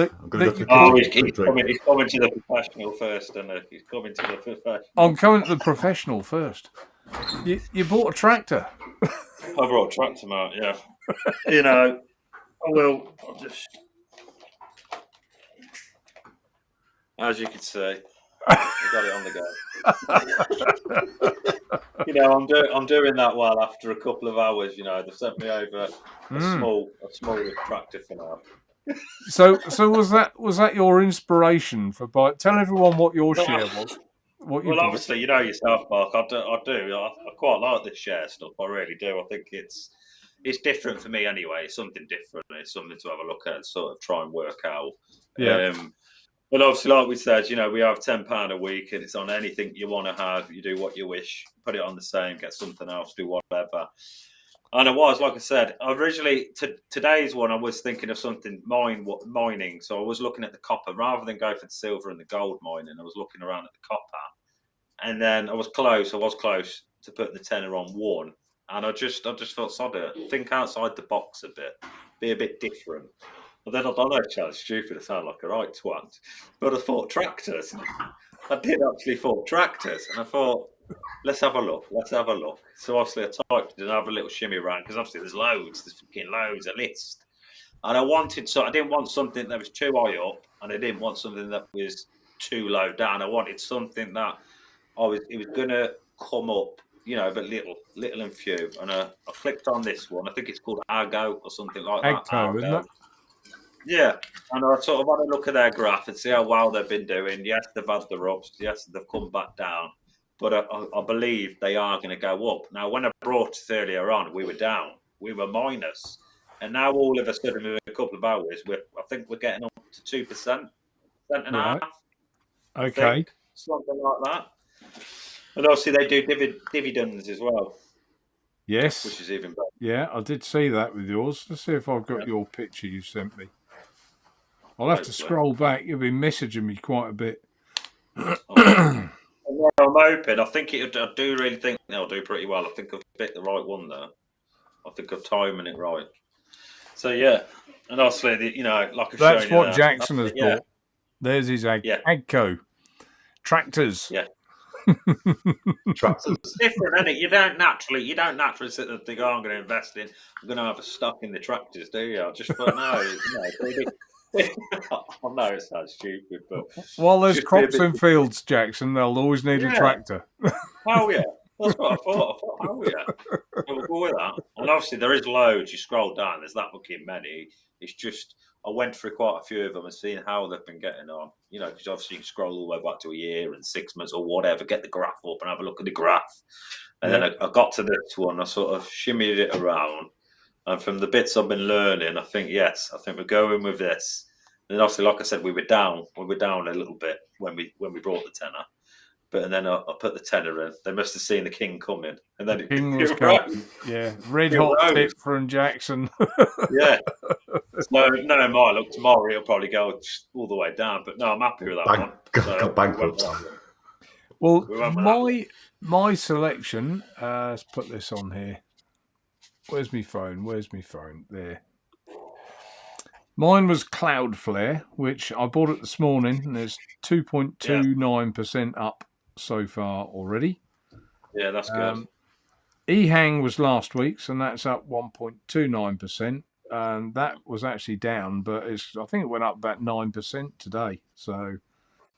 coming to the professional first, and he's coming to the professional. I'm coming to the professional first. You bought a tractor. I brought a tractor, Mark, yeah. You know, I'll just... As you can see, I got it on the go. You know, I'm doing that well after a couple of hours. You know, they've sent me over a small tractor for now. So was that your inspiration for buying? Tell everyone what your share was. what you Well, bought. obviously, you know yourself, Mark. I do. I quite like this share stuff. I really do. I think it's different for me anyway. It's something different. It's something to have a look at and sort of try and work out. Yeah. But obviously, like we said, you know, we have £10 a week, and it's on anything you want to have. You do what you wish, put it on the same, get something else, do whatever. And it was, like I said, originally today's one, I was thinking of something mining. So I was looking at the copper rather than go for the silver and the gold mining. I was looking around at the copper, and then I was close to putting the tenner on one. And I just thought, sod it, think outside the box a bit, be a bit different. And then I don't know, it sounds stupid, I sound like a right twat, but I thought tractors. I did actually thought tractors, and I thought, let's have a look. So obviously I typed it and have a little shimmy around, because obviously there's fucking loads, a list. And I didn't want something that was too high up, and I didn't want something that was too low down. I wanted something that it was going to come up, you know, but little and few. And I clicked on this one. I think it's called Argo or something like that. Agco, isn't it? Yeah, and I sort of want to look at their graph and see how well they've been doing. Yes, they've had the ups. Yes, they've come back down. But I believe they are going to go up. Now, when I brought it earlier on, we were down. We were minus. And now all of a sudden, within a couple of hours, I think we're getting up to 2%, and a half. Okay. Something like that. And obviously, they do dividends as well. Yes. Which is even better. Yeah, I did see that with yours. Let's see if I've got your picture you sent me. I'll have to scroll back. You've been messaging me quite a bit. I'm hoping. I do really think they'll do pretty well. I think I've picked the right one there. I think I'm timing it right. So, yeah. And obviously, you know, like that's what Jackson has bought. There's his Agco. Tractors. Yeah. Tractors. It's different, isn't it? You don't naturally sit there and think, I'm going to invest in, I'm going to have a stock in the tractors, do you? I just thought, no. I know it sounds stupid, but while there's crops and fields, Jackson, they'll always need a tractor. Oh yeah, that's what I thought. Oh yeah, we'll go with that. And obviously there is loads. You scroll down, there's that fucking many. It's just I went through quite a few of them and seeing how they've been getting on. You know, because obviously you can scroll all the way back to a year and 6 months or whatever. Get the graph up and have a look at the graph. And then I got to this one. I sort of shimmied it around. And from the bits I've been learning, I think we're going with this. And obviously, like I said, we were down a little bit when we brought the tenner. But then I put the tenner in. They must have seen the king coming, and then the king was coming. Yeah, red hot tip from Jackson. Yeah. No, look, tomorrow it'll probably go all the way down. But no, I'm happy with that one. Got bankrupt. Well, my selection. Let's put this on here. Where's my phone? There. Mine was Cloudflare, which I bought it this morning, and there's 2.29% up so far already. Yeah, that's good. eHang was last week's, and that's up 1.29%. And that was actually down, but I think it went up about 9% today. So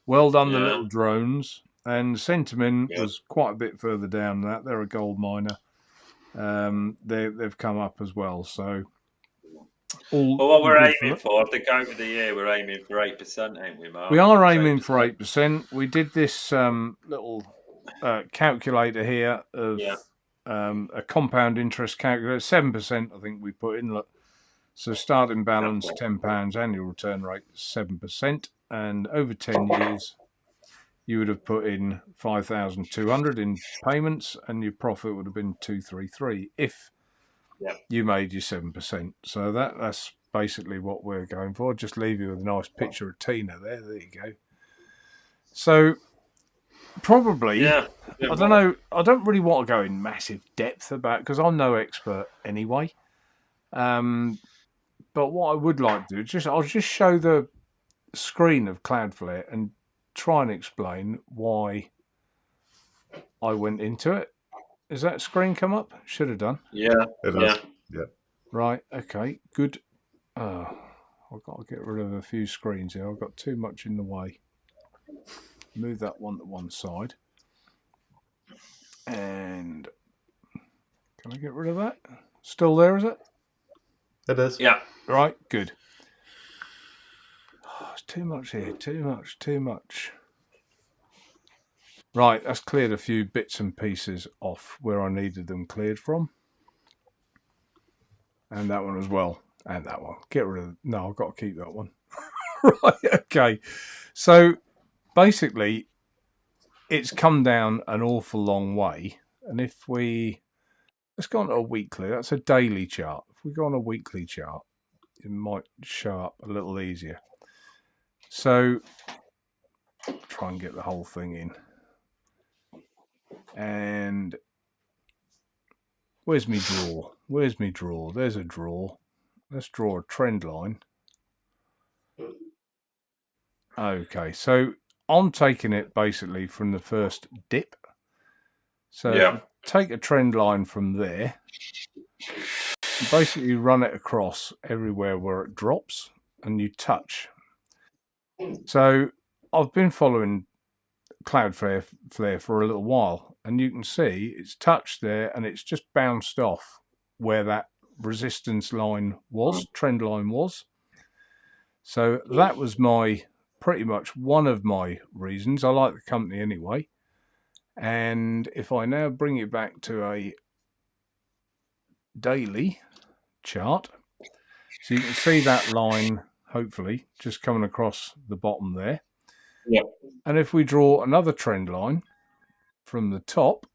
well done, the little drones. And Sentiment was quite a bit further down than that. They're a gold miner. They've come up as well. So what we're aiming for, I think over the year we're aiming for 8%, ain't we, Mark? We are aiming for 8%. We did this little calculator here of a compound interest calculator. 7%, I think we put in. Look, so starting balance £10, annual return rate 7%, and over 10 years you would have put in 5,200 in payments, and your profit would have been 233 if you made your 7%. So that's basically what we're going for. Just leave you with a nice picture of Tina there. There you go. So probably, I don't know. I don't really want to go in massive depth about, because I'm no expert anyway. But what I would like to do, I'll just show the screen of Cloudflare and try and explain why I went into it. Has that screen come up? Should have done. Yeah. Right. Okay. Good. I've got to get rid of a few screens here. I've got too much in the way. Move that one to one side. And can I get rid of that? Still there, is it? It is. Yeah. Right. Good. It's too much here. Too much. Right, that's cleared a few bits and pieces off where I needed them cleared from. And that one as well. And that one. Get rid of... No, I've got to keep that one. Right, okay. So, basically, it's come down an awful long way. And if we... Let's go on to a weekly. That's a daily chart. If we go on a weekly chart, it might show up a little easier. So, try and get the whole thing in. And where's me draw? Where's me draw? There's a draw. Let's draw a trend line. Okay, so I'm taking it basically from the first dip. So if you take a trend line from there, you basically run it across everywhere where it drops and you touch. So I've been following Cloudflare for a little while, and you can see it's touched there and it's just bounced off where that resistance line was, trend line was. So that was pretty much one of my reasons. I like the company anyway. And if I now bring it back to a daily chart, so you can see that line, hopefully, just coming across the bottom there. Yep. And if we draw another trend line from the top,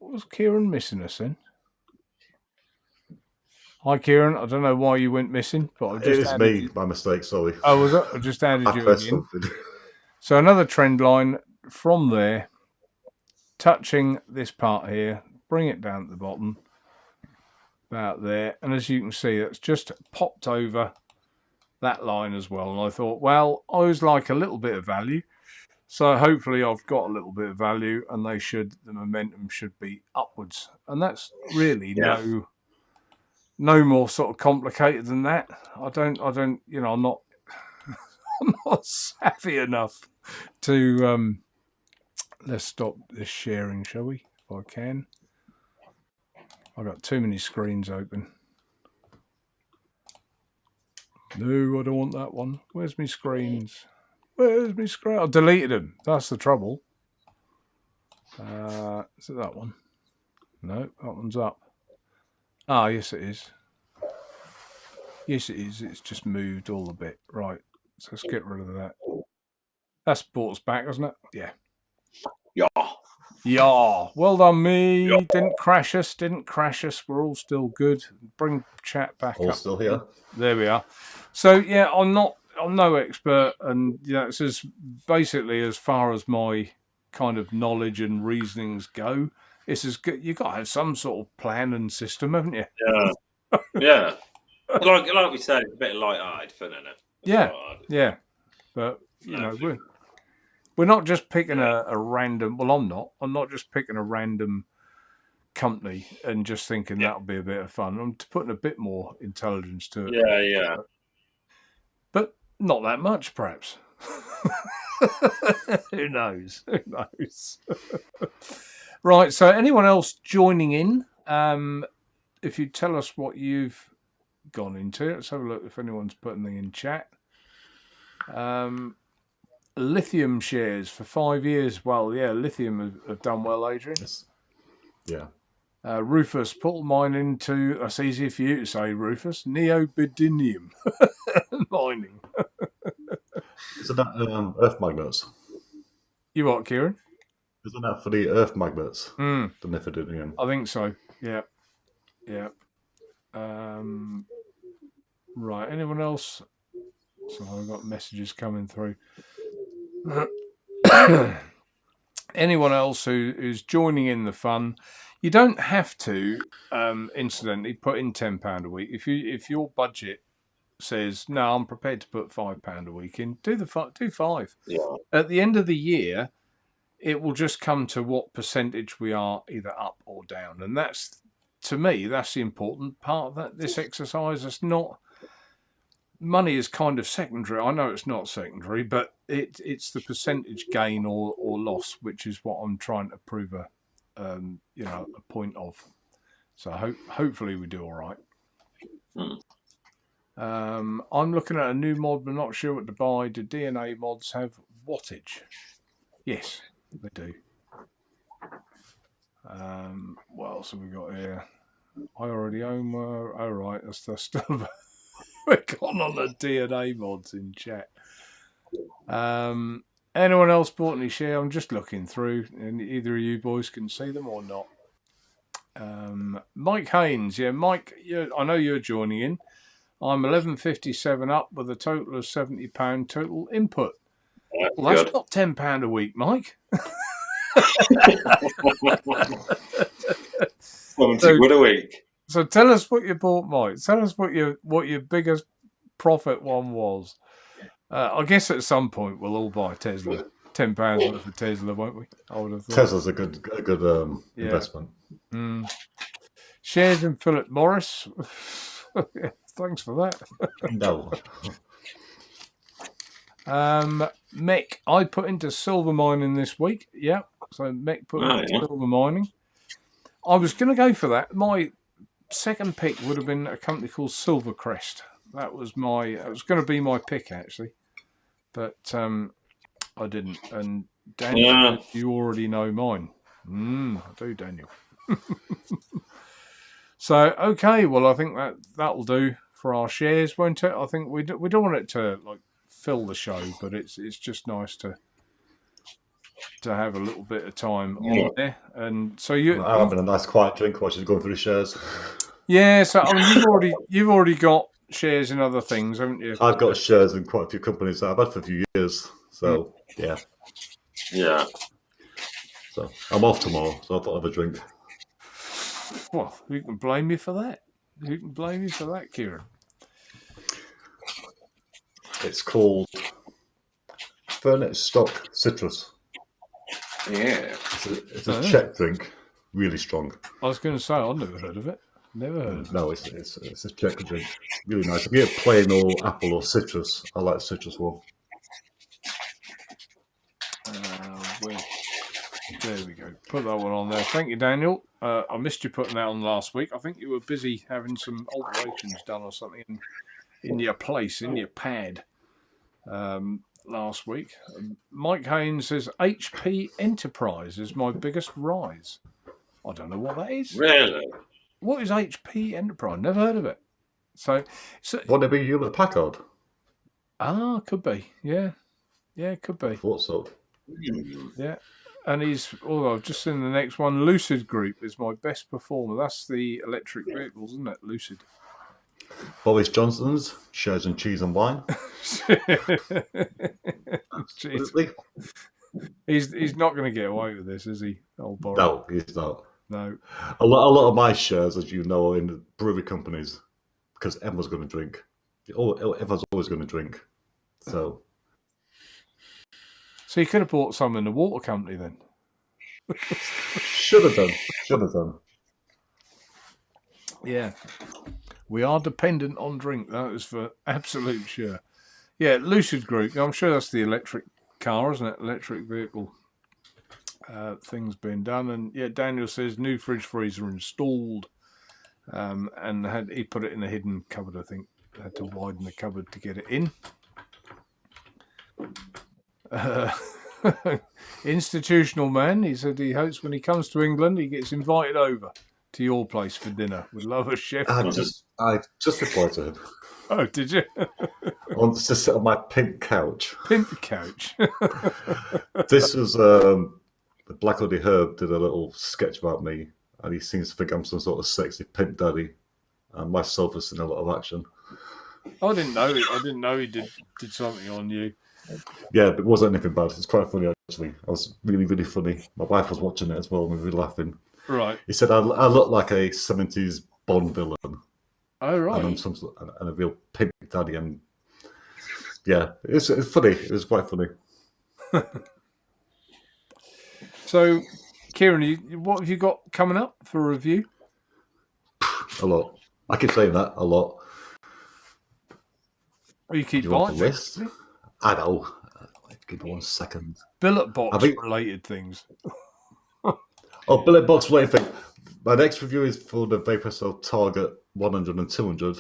was Kieran missing us then? Hi, Kieran. I don't know why you went missing, but I've just It's me, my mistake, sorry. Oh, was it? I just added I you pressed again. something. So another trend line from there, touching this part here, bring it down to the bottom, about there. And as you can see, it's just popped over that line as well. And I thought, well, I always like a little bit of value. So hopefully I've got a little bit of value and the momentum should be upwards. And that's really no more sort of complicated than that. I don't, I'm not savvy enough to, let's stop this sharing, shall we? If I can. I've got too many screens open. No, I don't want that one. Where's my screens? Where's my screen? I deleted them. That's the trouble. Is it that one? No, that one's up. Ah, yes it is. Yes it is. It's just moved all a bit. Right. So let's get rid of that. That's brought us back, hasn't it? Yeah. Yeah. Well done, me. Yeah. Didn't crash us. We're all still good. Bring chat back all up. Still here. There we are. So yeah, I'm no expert, and it's as basically as far as my kind of knowledge and reasonings go. It's as good. You've got to have some sort of plan and system, haven't you? Yeah. Yeah. Like we said, it's a bit light-hearted fun, isn't it? Yeah. But we're not just picking a random. Well, I'm not just picking a random company and just thinking that'll be a bit of fun. I'm putting a bit more intelligence to it. Yeah. But not that much, perhaps. Who knows? Right. So, anyone else joining in? If you tell us what you've gone into, let's have a look if anyone's putting anything in chat. Lithium shares for 5 years. Well, yeah, lithium have done well, Adrian. Yes. Yeah. Rufus, put mine into, that's easy for you to say, Rufus, neobidium mining. Isn't that earth magnets? You what, Kieran? Isn't that for the earth magnets? The neobidium. I think so, yeah. Right, anyone else? So I've got messages coming through. Anyone else who's joining in the fun, you don't have to, incidentally, put in £10 a week. If your budget says, no, I'm prepared to put £5 a week in, do £5. Yeah. At the end of the year, it will just come to what percentage we are either up or down. And that's, to me, that's the important part of this exercise. It's not... Money is kind of secondary. I know it's not secondary, but it's the percentage gain or loss, which is what I'm trying to prove a point of. So hopefully we do all right. I'm looking at a new mod, but not sure what to buy. Do DNA mods have wattage. Yes, they do. What else have we got here? I already own. Oh right, that's still. We're gone on the DNA mods in chat. Anyone else bought any share? I'm just looking through, and either of you boys can see them or not. Mike Haynes, yeah, Mike, I know you're joining in. I'm 11.57 up with a total of £70 total input. Well, that's not £10 a week, Mike. 70 quid a week. So tell us what you bought, Mike. Tell us what your biggest profit one was. I guess at some point we'll all buy Tesla. £10 worth of Tesla, won't we? I would have thought. Tesla's a good investment. Shares in Philip Morris. Thanks for that. No. Mick, I put into silver mining this week. Yeah, so Mick put into silver mining. I was going to go for that. My second pick would have been a company called Silvercrest. That was going to be my pick actually, but I didn't. And Daniel, you already know mine. I do, Daniel. So okay, well I think that'll do for our shares, won't it? I think we don't want it to like fill the show, but it's just nice to have a little bit of time on there. And so I'm having a nice quiet drink while she's going through the shares. Yeah, so I mean, you've already got shares in other things, haven't you? I've got shares in quite a few companies that I've had for a few years. So yeah. So I'm off tomorrow, so I thought I'd have a drink. Well, who can blame you for that? Who can blame you for that, Kieran? It's called Fernet Stock Citrus. Yeah. It's a Czech drink, really strong. I was going to say, I've never heard of it. Never heard of it. No, it's a Czech drink. Really nice. If you get plain or apple or citrus, I like the citrus one. There we go. Put that one on there. Thank you, Daniel. I missed you putting that on last week. I think you were busy having some alterations done or something in your place, in your pad, last week. Mike Haynes says, HP Enterprise is my biggest rise. I don't know what that is. Really? What is HP Enterprise? Never heard of it. So would it be Hewlett Packard? Could be. Yeah, could be. I thought so. Yeah. And I've just seen the next one. Lucid Group is my best performer. That's the electric vehicles, isn't it? Lucid. Boris Johnson's shares in cheese and wine. He's not going to get away with this, is he? Old Boris. No, he's not. No. A lot of my shares, as you know, are in the brewery companies because everyone's going to drink. Everyone's always going to drink. So you could have bought some in the water company then. Should have done. Yeah. We are dependent on drink. That is for absolute sure. Yeah, Lucid Group. I'm sure that's the electric car, isn't it? Electric vehicle things being done. And yeah, Daniel says new fridge freezer installed. And he put it in a hidden cupboard, I think. Had to widen the cupboard to get it in. Institutional man. He said he hopes when he comes to England he gets invited over to your place for dinner. Would love a chef. I just replied to him. Oh, did you? I want to sit on my pink couch. Pink couch. This was the Black Hoodie Herb did a little sketch about me, and he seems to think I'm some sort of sexy pimp daddy, and my sofa's in a lot of action. I didn't know he did something on you. Yeah, but it wasn't anything bad. It's quite funny actually. I was really, really funny. My wife was watching it as well, and we were laughing. Right. He said I look like a 70s Bond villain. Oh right. And I'm a real pimp daddy, and yeah, it's funny. It was quite funny. So, Kieran, what have you got coming up for review? A lot. I keep saying that a lot. Oh, you keep buying list? I know. Give me 1 second. Billet box related things. Billet box related thing. My next review is for the Vaporesso Target 100 and 200,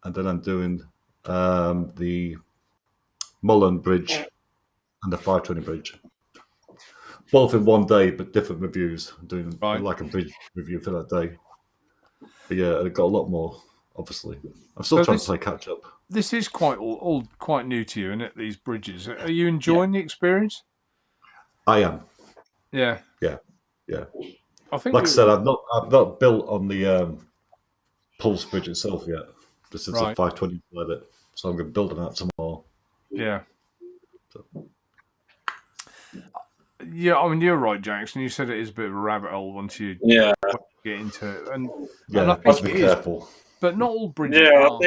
and then I'm doing the Mullen Bridge and the 520 bridge. Both in one day, but different reviews. I'm doing like a bridge review for that day. But yeah, I got a lot more, obviously. I'm still trying to play catch up. This is quite all quite new to you, isn't it, these bridges? Are you enjoying the experience? I am. Yeah. Yeah. Yeah. I think like I said, I've not built on the Pulse bridge itself yet. This is a 520 with it. So I'm going to build on that tomorrow. Yeah. Yeah, I mean, you're right, Jackson. You said it is a bit of a rabbit hole once you get into it. And I think have to be careful. But not all bridges are.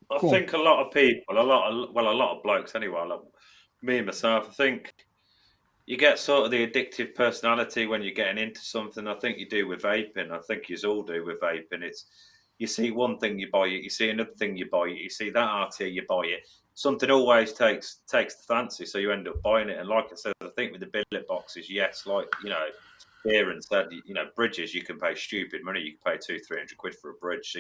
I Go think a lot of people, a lot of blokes anyway, me and myself, I think you get sort of the addictive personality when you're getting into something. I think you do with vaping. I think you all do with vaping. It's you see one thing, you buy it. You see another thing, you buy it. You see that RT, you buy it. Something always takes the fancy, so you end up buying it. And like I said, I think with the billet boxes, yes, like Kieran said, bridges, you can pay stupid money. You can pay 200-300 quid for a bridge. So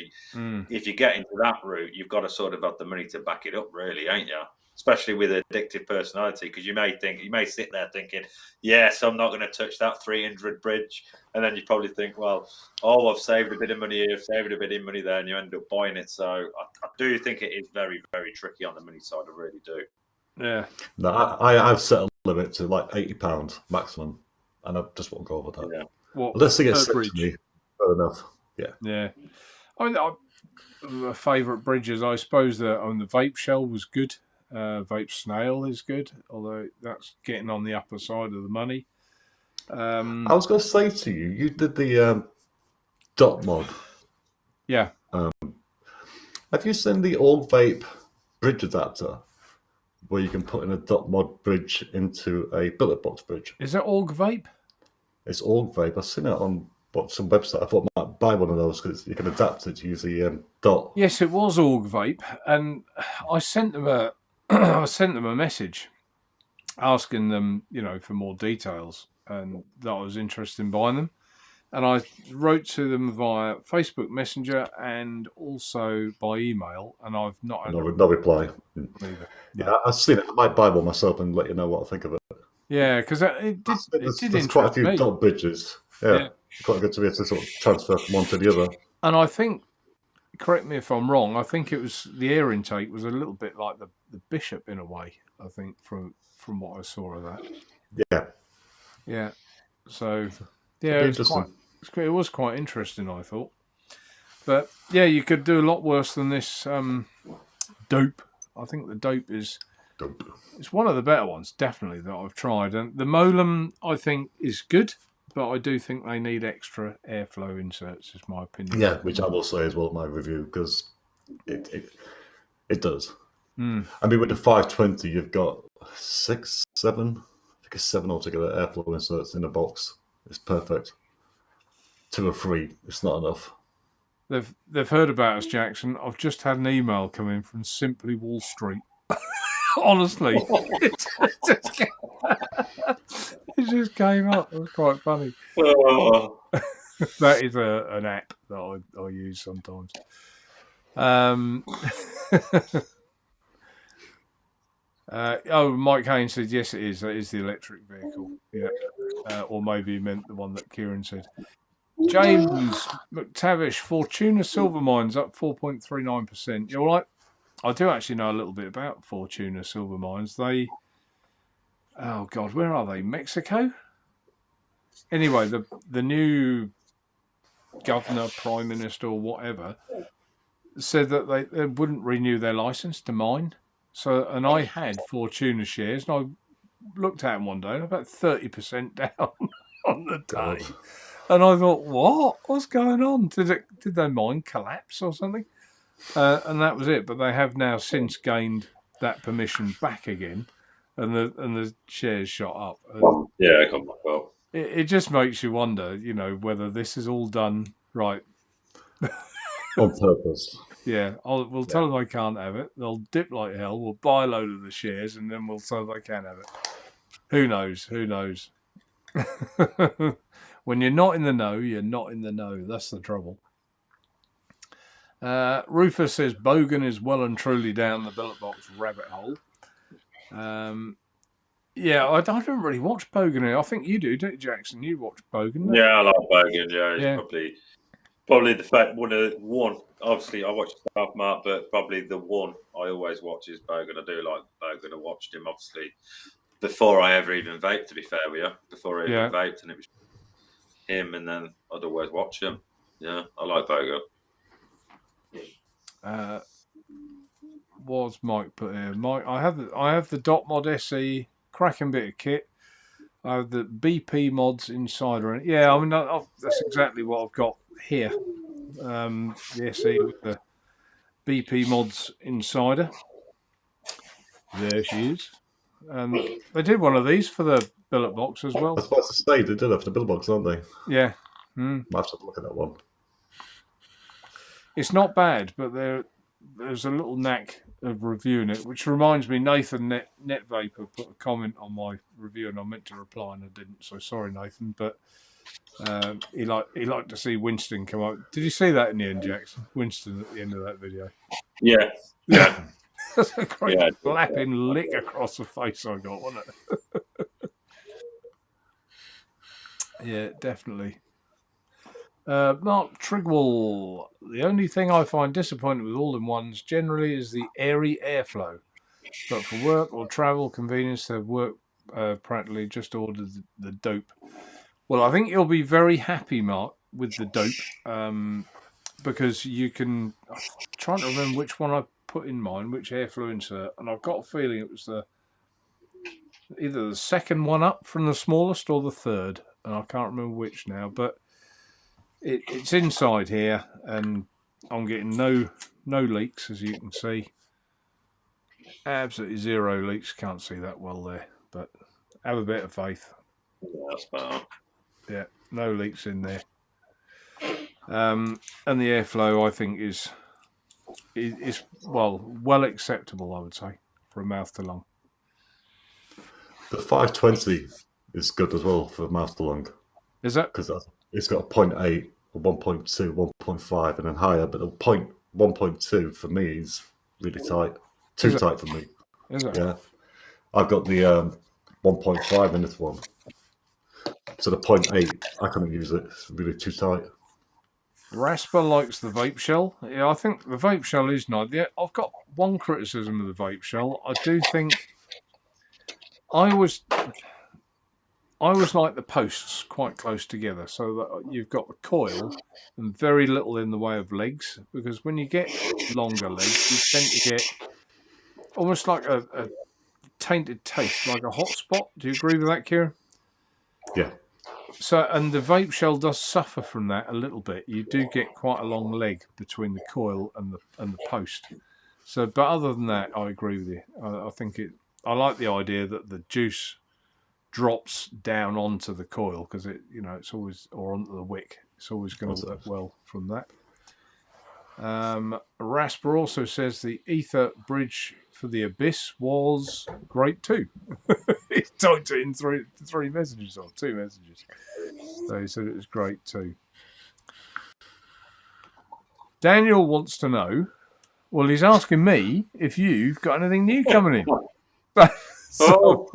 if you get into that route, you've got to sort of have the money to back it up, really, ain't you? Especially with addictive personality, because you may sit there thinking, yes, I'm not going to touch that 300 bridge. And then you probably think, well, I've saved a bit of money here, I've saved a bit of money there, and you end up buying it. So I do think it is very, very tricky on the money side. I really do. Yeah. No, I've set a limit to like £80 maximum, and I just won't go over that. Yeah. Well, unless they get sent to me, fair enough. Yeah. Yeah. I mean, my favourite bridges, I suppose, the vape shell was good. Vape snail is good, although that's getting on the upper side of the money. I was going to say to you, you did the dot mod. Yeah. Have you seen the Org Vape bridge adapter where you can put in a dot mod bridge into a billet box bridge? Is it Org Vape? It's Org Vape. I've seen it on some website. I thought I might buy one of those because you can adapt it to use the dot. Yes, it was Org Vape, and I sent them a message asking them, for more details, and that I was interested in buying them. And I wrote to them via Facebook Messenger and also by email, and I've not had no reply. Either. Yeah, I've seen it. I might buy one myself and let you know what I think of it. Yeah, because it did There's quite a few dot bridges. Yeah, quite good to be able to sort of transfer from one to the other. And I think, correct me if I'm wrong, I think it was the air intake was a little bit like the Bishop in a way. I think from what I saw of that. Yeah. Yeah. So yeah, it was quite interesting, I thought. But yeah, you could do a lot worse than this dope. I think the dope is it's one of the better ones, definitely, that I've tried. And the Molem, I think, is good, but I do think they need extra airflow inserts, is my opinion. Yeah, which I will say as well in my review, because it does. I mean, with the 520, you've got 6, 7, I think it's 7 altogether airflow inserts in a box. It's perfect. 2 or 3, it's not enough. They've heard about us, Jackson. I've just had an email come in from Simply Wall Street. Honestly, it just came up. It was quite funny. Oh. That is an app that I use sometimes. Mike Haynes said, yes, it is. That is the electric vehicle. Yeah. Or maybe he meant the one that Kieran said. James McTavish, Fortuna Silver Mines up 4.39%. You're right. I do actually know a little bit about Fortuna Silver Mines. Oh God, where are they? Mexico? Anyway, the new governor, prime minister, or whatever, said that they wouldn't renew their license to mine. And I had Fortuna shares, and I looked at them one day, and about 30% down on the day. And I thought, what's going on? Did their mine collapse or something? And that was it. But they have now since gained that permission back again, and the shares shot up. And yeah, come back up. It just makes you wonder, whether this is all done right on purpose. Yeah, we'll tell them they can't have it. They'll dip like hell. We'll buy a load of the shares, and then we'll tell them they can have it. Who knows? When you're not in the know, you're not in the know. That's the trouble. Rufus says Bogan is well and truly down the billet box rabbit hole. Yeah, I don't really watch Bogan. I think you do, don't you, Jackson? You watch Bogan, don't you? Yeah, I like Bogan. Yeah, he's Yeah. probably the fact one. Obviously, I watch stuff, Mark, but probably the one I always watch is Bogan. I do like Bogan. I watched him obviously before I ever even vaped. To be fair with you, before I even vaped, and it was him, and then I'd always watch him. Yeah, I like Bogan. Was Mike put here? Mike, I have the Dot Mod SE, cracking bit of kit. I have the BP Mods Insider, and yeah, I mean that's exactly what I've got here. The SE with the BP Mods Insider. There she is. They did one of these for the billet box as well. I was about to say, they did have the billet box, aren't they? Yeah. Might have to look at that one. It's not bad, but there's a little knack of reviewing it, which reminds me, Nathan Netvapor put a comment on my review, and I meant to reply and I didn't. So sorry, Nathan, but he liked to see Winston come up. Did you see that in the end, Jackson? Winston at the end of that video. Yeah. That's a great flapping lick across the face I got, wasn't it? Yeah, definitely. Mark Trigwell. The only thing I find disappointing with all-in-ones generally is the airy airflow. But for work or travel convenience, they work practically. Just ordered the dope. Well, I think you'll be very happy, Mark, with the dope because you can. I'm trying to remember which one I put in mine, which airflow insert, and I've got a feeling it was either the second one up from the smallest or the third, and I can't remember which now, but. It's inside here, and I'm getting no leaks, as you can see. Absolutely zero leaks. Can't see that well there, but have a bit of faith. That's better. Yeah, no leaks in there. And the airflow, I think, is well acceptable, I would say, from mouth to lung. The 520 is good as well for mouth to lung. Is that? Because it's got a 0.8, a 1.2, 1.5, and then higher, but the 1.2 for me is really tight. Too tight for me. Is it? Yeah. I've got the 1.5 in this one. So the 0.8, I couldn't use it. It's really too tight. Rasper likes the vape shell. Yeah, I think the vape shell is nice. Yeah, I've got one criticism of the vape shell. I do think I was like the posts quite close together, so that you've got the coil and very little in the way of legs. Because when you get longer legs, you tend to get almost like a tainted taste, like a hot spot. Do you agree with that, Kieran? Yeah. So, and the vape shell does suffer from that a little bit. You do get quite a long leg between the coil and the post. So, but other than that, I agree with you. I think I like the idea that the juice drops down onto the coil because it's always, or onto the wick. It's always going to work well from that. Rasper also says the ether bridge for the Abyss was great too. He typed it in three messages or 2 messages. So he said it was great too. Daniel wants to know. Well, he's asking me if you've got anything new coming in. So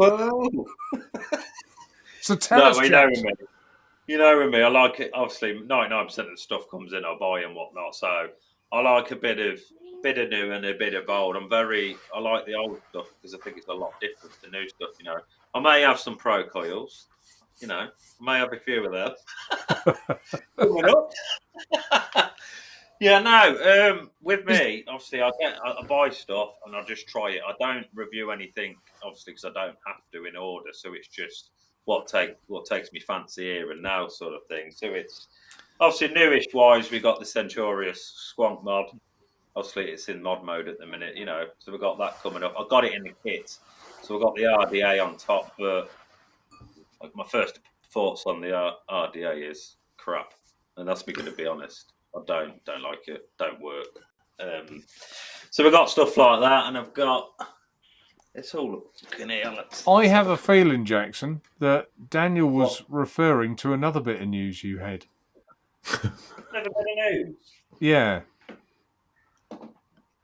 tell us, you know with me, I like it. Obviously, 99% of the stuff comes in, I buy and whatnot. So I like a bit of new and a bit of old. I like the old stuff because I think it's a lot different to new stuff. I may have some Pro coils. I may have a few of them. Coming up. Yeah, no. With me, obviously, I buy stuff and I just try it. I don't review anything, obviously, because I don't have to in order. So it's just what takes me fancy here and now, sort of thing. So it's obviously newish wise. We got the Centurious Squonk mod. Obviously, it's in mod mode at the minute, So we've got that coming up. I got it in the kit, so we've got the RDA on top. But my first thoughts on the RDA is crap, and that's me going to be honest. I don't like it. Don't work. So we've got stuff like that, and I've got. It's all looking here. I have a feeling, Jackson, that Daniel was referring to another bit of news you had. Another bit of news. Yeah.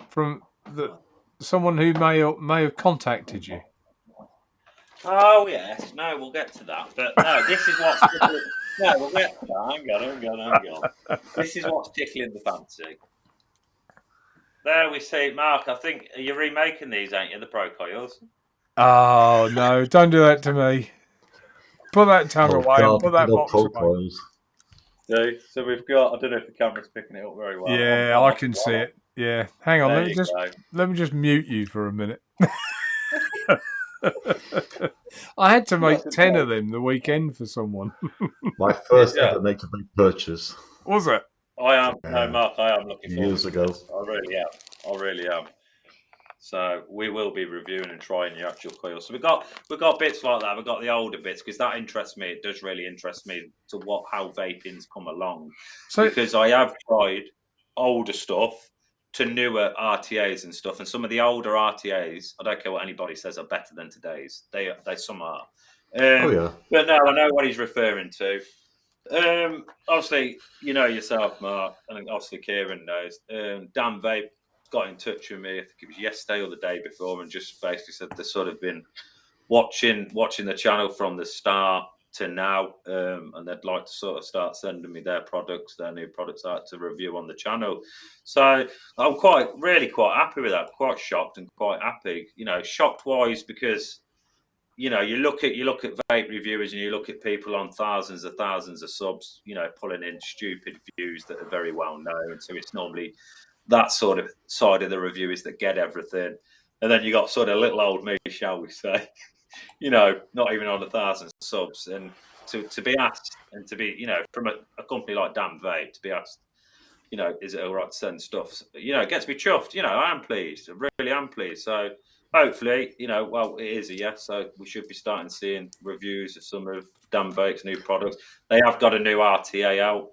From someone who may have contacted you. Oh yes, no, we'll get to that. But no, this is what's no, we'll get to that. Hang on. This is what's tickling the fancy. There we see, Mark. I think you're remaking these, ain't you? The Pro Coils. Oh no! Don't do that to me. Put that tongue away and put that box away. Coils. So we've got. I don't know if the camera's picking it up very well. Yeah, I can see it. Yeah, hang on. Let me just mute you for a minute. I had to make 10 of them the weekend for someone. My first ever Naturevape purchase. Was it? I am. No, Mark, I am looking forward years to ago. this. I really am. So we will be reviewing and trying the actual coil. So we've got bits like that. We've got the older bits because that interests me. It does really interest me to how vaping's come along. Because I have tried older stuff to newer RTAs and stuff, and some of the older RTAs, I don't care what anybody says, are better than today's. They some are. Oh yeah. But no, I know what he's referring to. Obviously, you know yourself, Mark, and obviously Kieran knows. Dan Vape got in touch with me. I think it was yesterday or the day before, and just basically said they've sort of been watching the channel from the start to now, and they'd like to sort of start sending me their new products out to review on the channel. So I'm really quite happy with that. Quite shocked and quite happy. You know, shocked wise because, you know, you look at vape reviewers and you look at people on thousands of subs, you know, pulling in stupid views that are very well known. So it's normally that sort of side of the reviewers that get everything. And then you got sort of little old me, shall we say, you know, not even on 1,000 subs. And to be asked and to be, you know, from a company like Dan Vape, to be asked, you know, is it all right to send stuff? You know, it gets me chuffed. You know, I am pleased. I really am pleased. So hopefully, you know, well, it is a yes. So we should be starting seeing reviews of some of Dan Vape's new products. They have got a new RTA out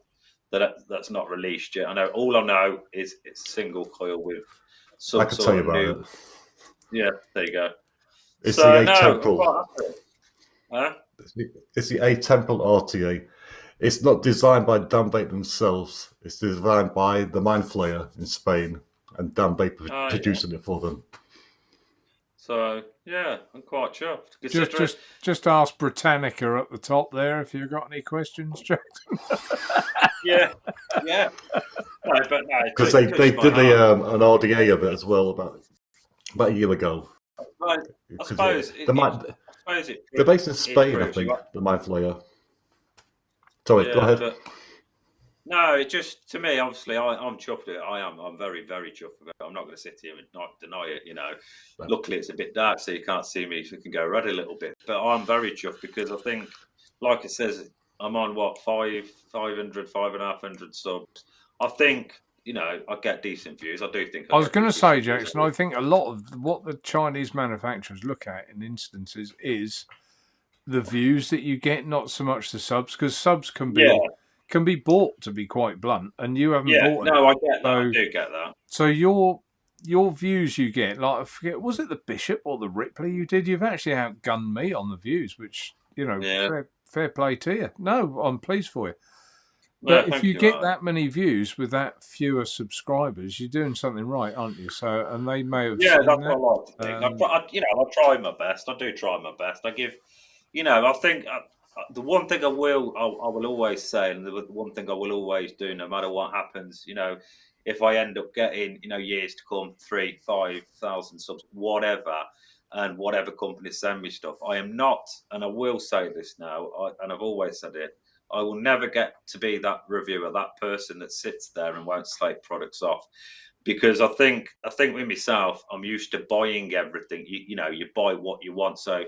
that's not released yet. I know. All I know is it's a single coil with some I can tell you about new. it. Yeah, there you go. It's the A-Temple. Huh? It's the A-Temple RTA. It's not designed by Dan Vape themselves. It's designed by the Mind Flayer in Spain, and Dan Vape producing it for them. So yeah, I'm quite chuffed. Just ask Britannica at the top there if you've got any questions, Jackson. yeah. No, but no, because they did an RDA of it as well about a year ago. I suppose they're based in Spain, I think. The Mind Flayer. Sorry, go ahead. But no, it just, to me, obviously, I'm chuffed with it. I'm very, very chuffed with it. I'm not going to sit here and not deny it, you know. No. Luckily, it's a bit dark, so you can't see me, so you can go red a little bit. But I'm very chuffed because I think, like it says, I'm on, 500, 500 subs. I think, you know, I get decent views. I do think. I was going to say, Jackson, I think a lot of what the Chinese manufacturers look at in instances is the views that you get, not so much the subs, because subs can be bought, to be quite blunt, and you haven't bought. No, I get that. I do get that. So your views you get, like, I forget, was it the Bishop or the Ripley you did? You've actually outgunned me on the views, which, you know, fair play to you. No, I'm pleased for you. But if you get that many views with that fewer subscribers, you're doing something right, aren't you? So, and they may have. Yeah, that's what I like to think. I try my best. I do try my best. I give, you know, I think the one thing I will always say, and the one thing I will always do, no matter what happens, you know, if I end up getting, you know, years to come, 3,000, 5,000 subs, whatever, and whatever company send me stuff, I am not, and I will say this now, and I've always said it, I will never get to be that reviewer, that person that sits there and won't slate products off, because I think with myself, I'm used to buying everything. You know, you buy what you want. So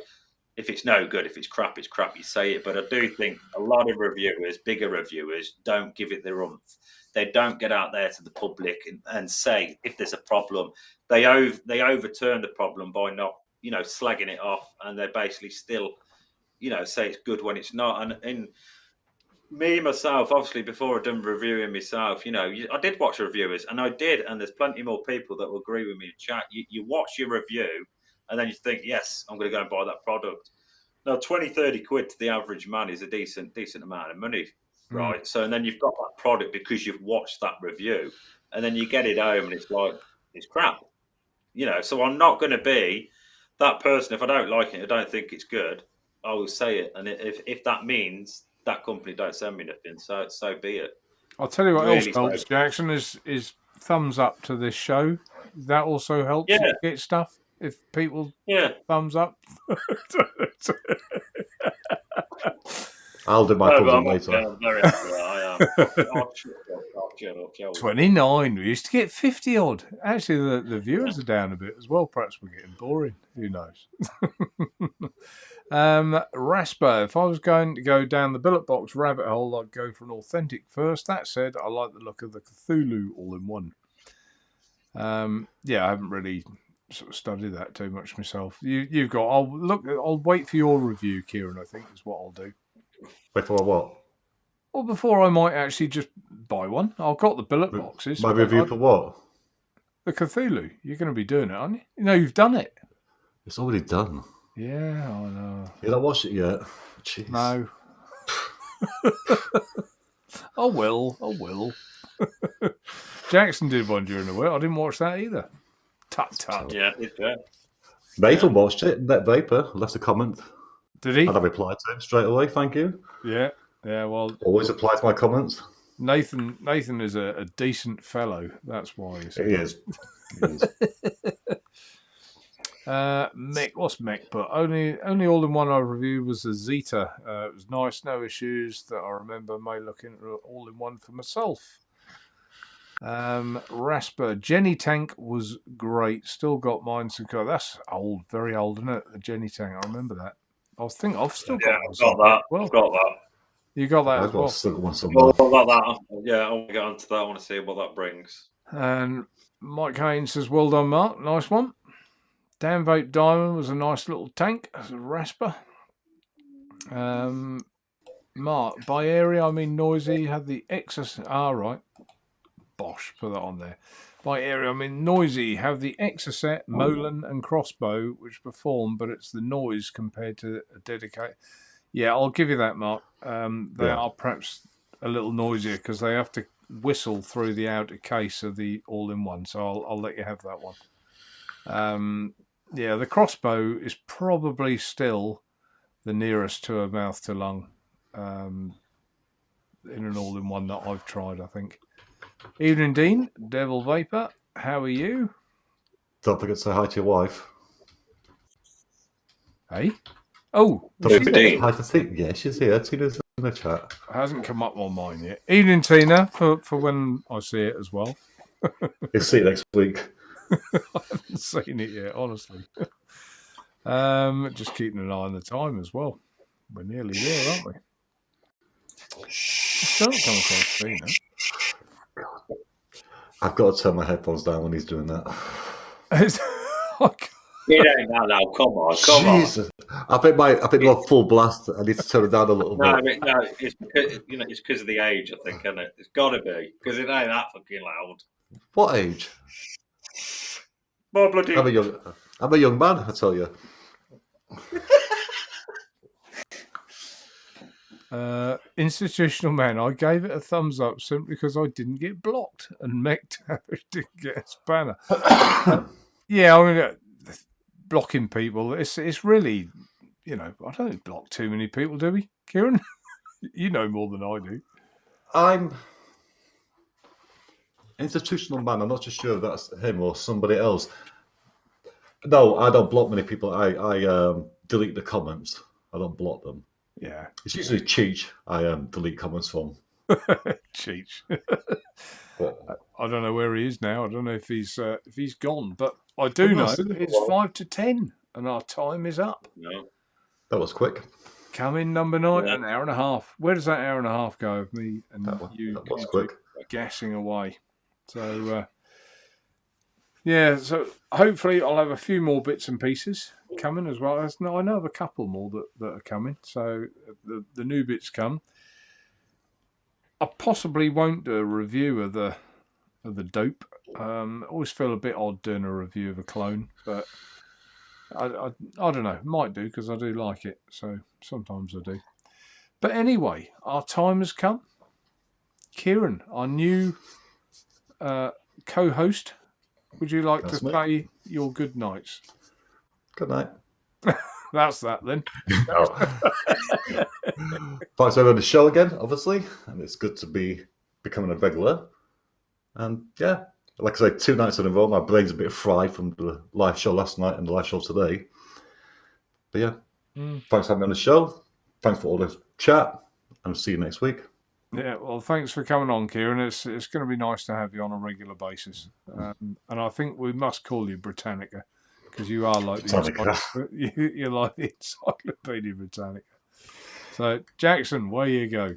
if it's no good, if it's crap, you say it. But I do think a lot of reviewers, bigger reviewers, don't give it their oomph. They don't get out there to the public and say if there's a problem. They overturn the problem by not, you know, slagging it off, and they basically still, you know, say it's good when it's not. And me, myself, obviously, before I'd done reviewing myself, you know, I did watch reviewers, and I did, and there's plenty more people that will agree with me in chat. You watch your review, and then you think, yes, I'm going to go and buy that product. Now, 20, 30 quid to the average man is a decent amount of money, right? So, and then you've got that product because you've watched that review, and then you get it home, and it's like, it's crap. You know, so I'm not going to be that person, if I don't like it, I don't think it's good, I will say it. And if that means that company don't send me nothing, so be it. I'll tell you what Really else helps, Jackson, is thumbs up to this show. That also helps Yeah. get stuff. If people thumbs up. I'll do my thumbs up later. I'm very happy. I am. I'll shut up. 29. We used to get 50 odd. Actually, the viewers are down a bit as well. Perhaps we're getting boring. Who knows? Rasper, if I was going to go down the billet box rabbit hole, I'd go for an authentic first. That said, I like the look of the Cthulhu all-in-one. Yeah, I haven't really sort of studied that too much myself. You've got. I'll wait for your review, Kieran. I think is what I'll do. Wait for what? Well, before I might actually just buy one. I've got the billet boxes. My review for what? The Cthulhu. You're going to be doing it, aren't you? You know, you've done it. It's already done. Yeah, I know. You not watched it yet? Jeez. No. I will. Jackson did one during the week. I didn't watch that either. Tut. Yeah, it's good. Nathan watched it. Net Vapor left a comment. Did he? And I replied to him straight away. Thank you. Yeah. Well, always reply to my comments. Nathan is a decent fellow. That's why He is. Mick, what's Mick? But only all-in-one I reviewed was the Zeta. It was nice, no issues that I remember. May look into all-in-one for myself. Rasper Jenny Tank was great. Still got mine. That's old, very old, isn't it? The Jenny Tank. I remember that. I've still got one. I've got that. Well, I've got that. You got that as well. I've got that. Yeah, I want to get onto that. I want to see what that brings. And Mike Haynes says, "Well done, Mark. Nice one." Dan Vape Diamond was a nice little tank as a Rasper. Mark, by area I mean noisy. Had the excess. Right. Bosh, put that on there. By area I mean noisy. Have the Exocet, Molan, and Crossbow, which perform, but it's the noise compared to a dedicated. Yeah, I'll give you that, Mark. They are perhaps a little noisier because they have to whistle through the outer case of the all-in-one. So I'll let you have that one. Yeah, the Crossbow is probably still the nearest to a mouth to lung in an all-in-one that I've tried, I think. Evening, Dean. Devil Vapor. How are you? Don't forget to say hi to your wife. Hey? Oh, Dean. Hi to Tina. Yeah, she's here. Tina's in the chat. It hasn't come up on mine yet. Evening, Tina, for when I see it as well. You'll see it next week. I haven't seen it yet, honestly. Just keeping an eye on the time as well. We're nearly there, aren't we? Just don't come across Tina. I've got to turn my headphones down when he's doing that. It ain't that now. Come on. Jesus. I think they're full blast. I need to turn it down a little bit. No, it's because it's because of the age, I think, isn't it? It's got to be because it ain't that fucking loud. What age? More bloody. I'm a young man, I tell you. Institutional man, I gave it a thumbs up simply because I didn't get blocked and Mech didn't get a spanner. Yeah, I mean, blocking people, it's really, I don't block too many people, do we, Kieran? You know more than I do. I'm institutional man. I'm not just sure if that's him or somebody else. No, I don't block many people. I delete the comments. I don't block them. Yeah, it's usually Cheech I delete comments from. Cheech. I don't know where he is now. I don't know if he's gone, but I do know it's 5 to 10 and our time is up. No, that was quick. Come in number 9, an hour and a half. Where does that hour and a half go of me and that was quick. Gassing away? So so hopefully I'll have a few more bits and pieces coming as well. I know of a couple more that are coming. So the new bits come. I possibly won't do a review of the dope. I always feel a bit odd doing a review of a clone, but I don't know. Might do because I do like it. So sometimes I do. But anyway, our time has come. Kieran, our new co-host. Would you like to play your good nights? Good night. That's that then. Thanks for having the show again, obviously, and it's good to be becoming a regular. And yeah, like I say, 2 nights in a row, my brain's a bit fried from the live show last night and the live show today. But yeah, thanks for having me on the show. Thanks for all the chat, and see you next week. Yeah, well, thanks for coming on, Kieran. It's going to be nice to have you on a regular basis. And I think we must call you Britannica, because you are like you're like the Encyclopedia Britannica. So, Jackson, where you go?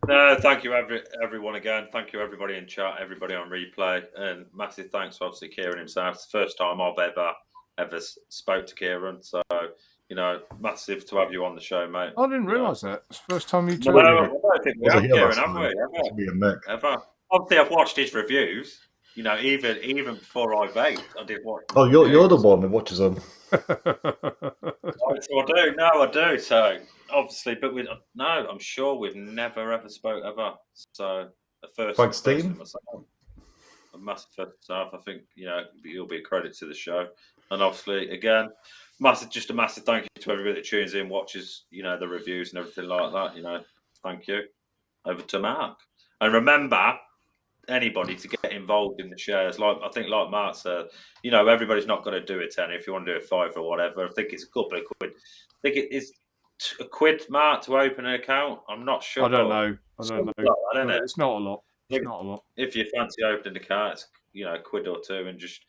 No, thank you everyone again. Thank you everybody in chat, everybody on replay, and massive thanks to obviously Kieran himself. It's the first time I've ever spoke to Kieran, so massive to have you on the show, mate. I didn't realise that. It's the first time you told me. I don't think we have Kieran, have we? Ever. Obviously, I've watched his reviews. Even before I vaped, I did watch. Oh, you're the one that watches them. So I do. No, I do. So obviously, but I'm sure we've never ever spoke ever. So the first. Thanks, Dean. A massive stuff. I think you'll be a credit to the show, and obviously again, just a massive thank you to everybody that tunes in, watches, the reviews and everything like that. Thank you. Over to Mark, and remember, anybody to get involved in the shares, like Mark said, everybody's not going to do a 10. If you want to do a 5 or whatever, I think it's a couple of quid. I think it is a quid, Mark, to open an account. I'm not sure. I don't know. It's not a lot. If you fancy opening an account, it's a quid or two, and just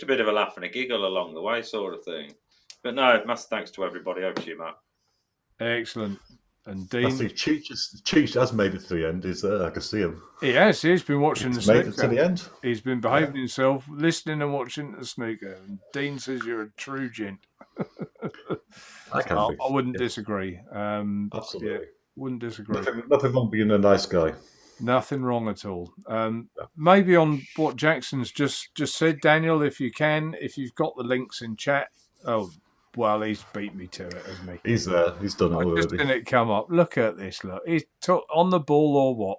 a bit of a laugh and a giggle along the way, sort of thing. But no, massive thanks to everybody. Over to you, Matt. Excellent. And Dean, I see Cheech has made it to the end. He's there. I can see him. He has. He's been watching the snooker. Made it to the end. He's been behaving himself, listening and watching the snooker. And Dean says you're a true gent. I wouldn't disagree. Absolutely. Yeah, wouldn't disagree. Nothing wrong being a nice guy. Nothing wrong at all. Maybe on what Jackson's just said, Daniel, if you've got the links in chat. Oh, well, he's beat me to it, hasn't he? He's there. He's done it already. Just didn't come up. Look at this. Look, he's on the ball or what?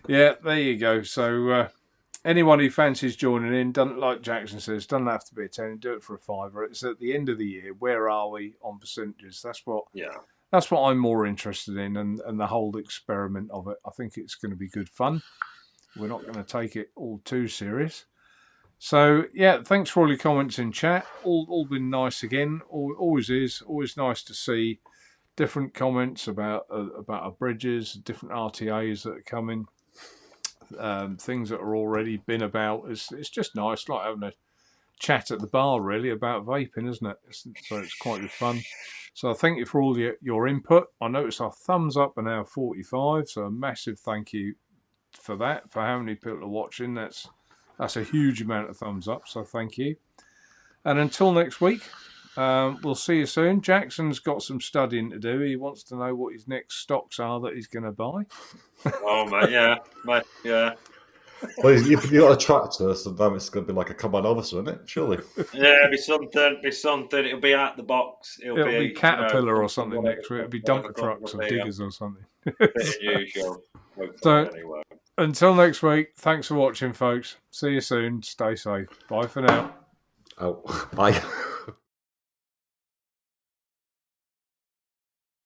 Yeah, there you go. So anyone who fancies joining in, like Jackson says, doesn't have to be a 10. Do it for a $5. It's at the end of the year. Where are we on percentages? That's what I'm more interested in, and the whole experiment of it. I think it's going to be good fun. We're not going to take it all too serious. So, yeah, thanks for all your comments in chat. All been nice again. Always is. Always nice to see different comments about our bridges, different RTAs that are coming, things that are already been about. It's just nice, like having a chat at the bar, really, about vaping, isn't it? So it's quite good fun. So I thank you for all your input. I notice our thumbs up are now 45, so a massive thank you for that, for how many people are watching. That's a huge amount of thumbs up, so thank you. And until next week, we'll see you soon. Jackson's got some studying to do. He wants to know what his next stocks are that he's going to buy. Oh, mate, yeah. Well, you've got a tractor, so then it's going to be like a combine harvester, isn't it? Surely. Yeah, it'll be something. It'll be out the box. It'll be Caterpillar or something next week. It'll be dumper trucks or diggers or something. Usual. So, anyway. Until next week, thanks for watching, folks. See you soon. Stay safe. Bye for now. Oh, bye.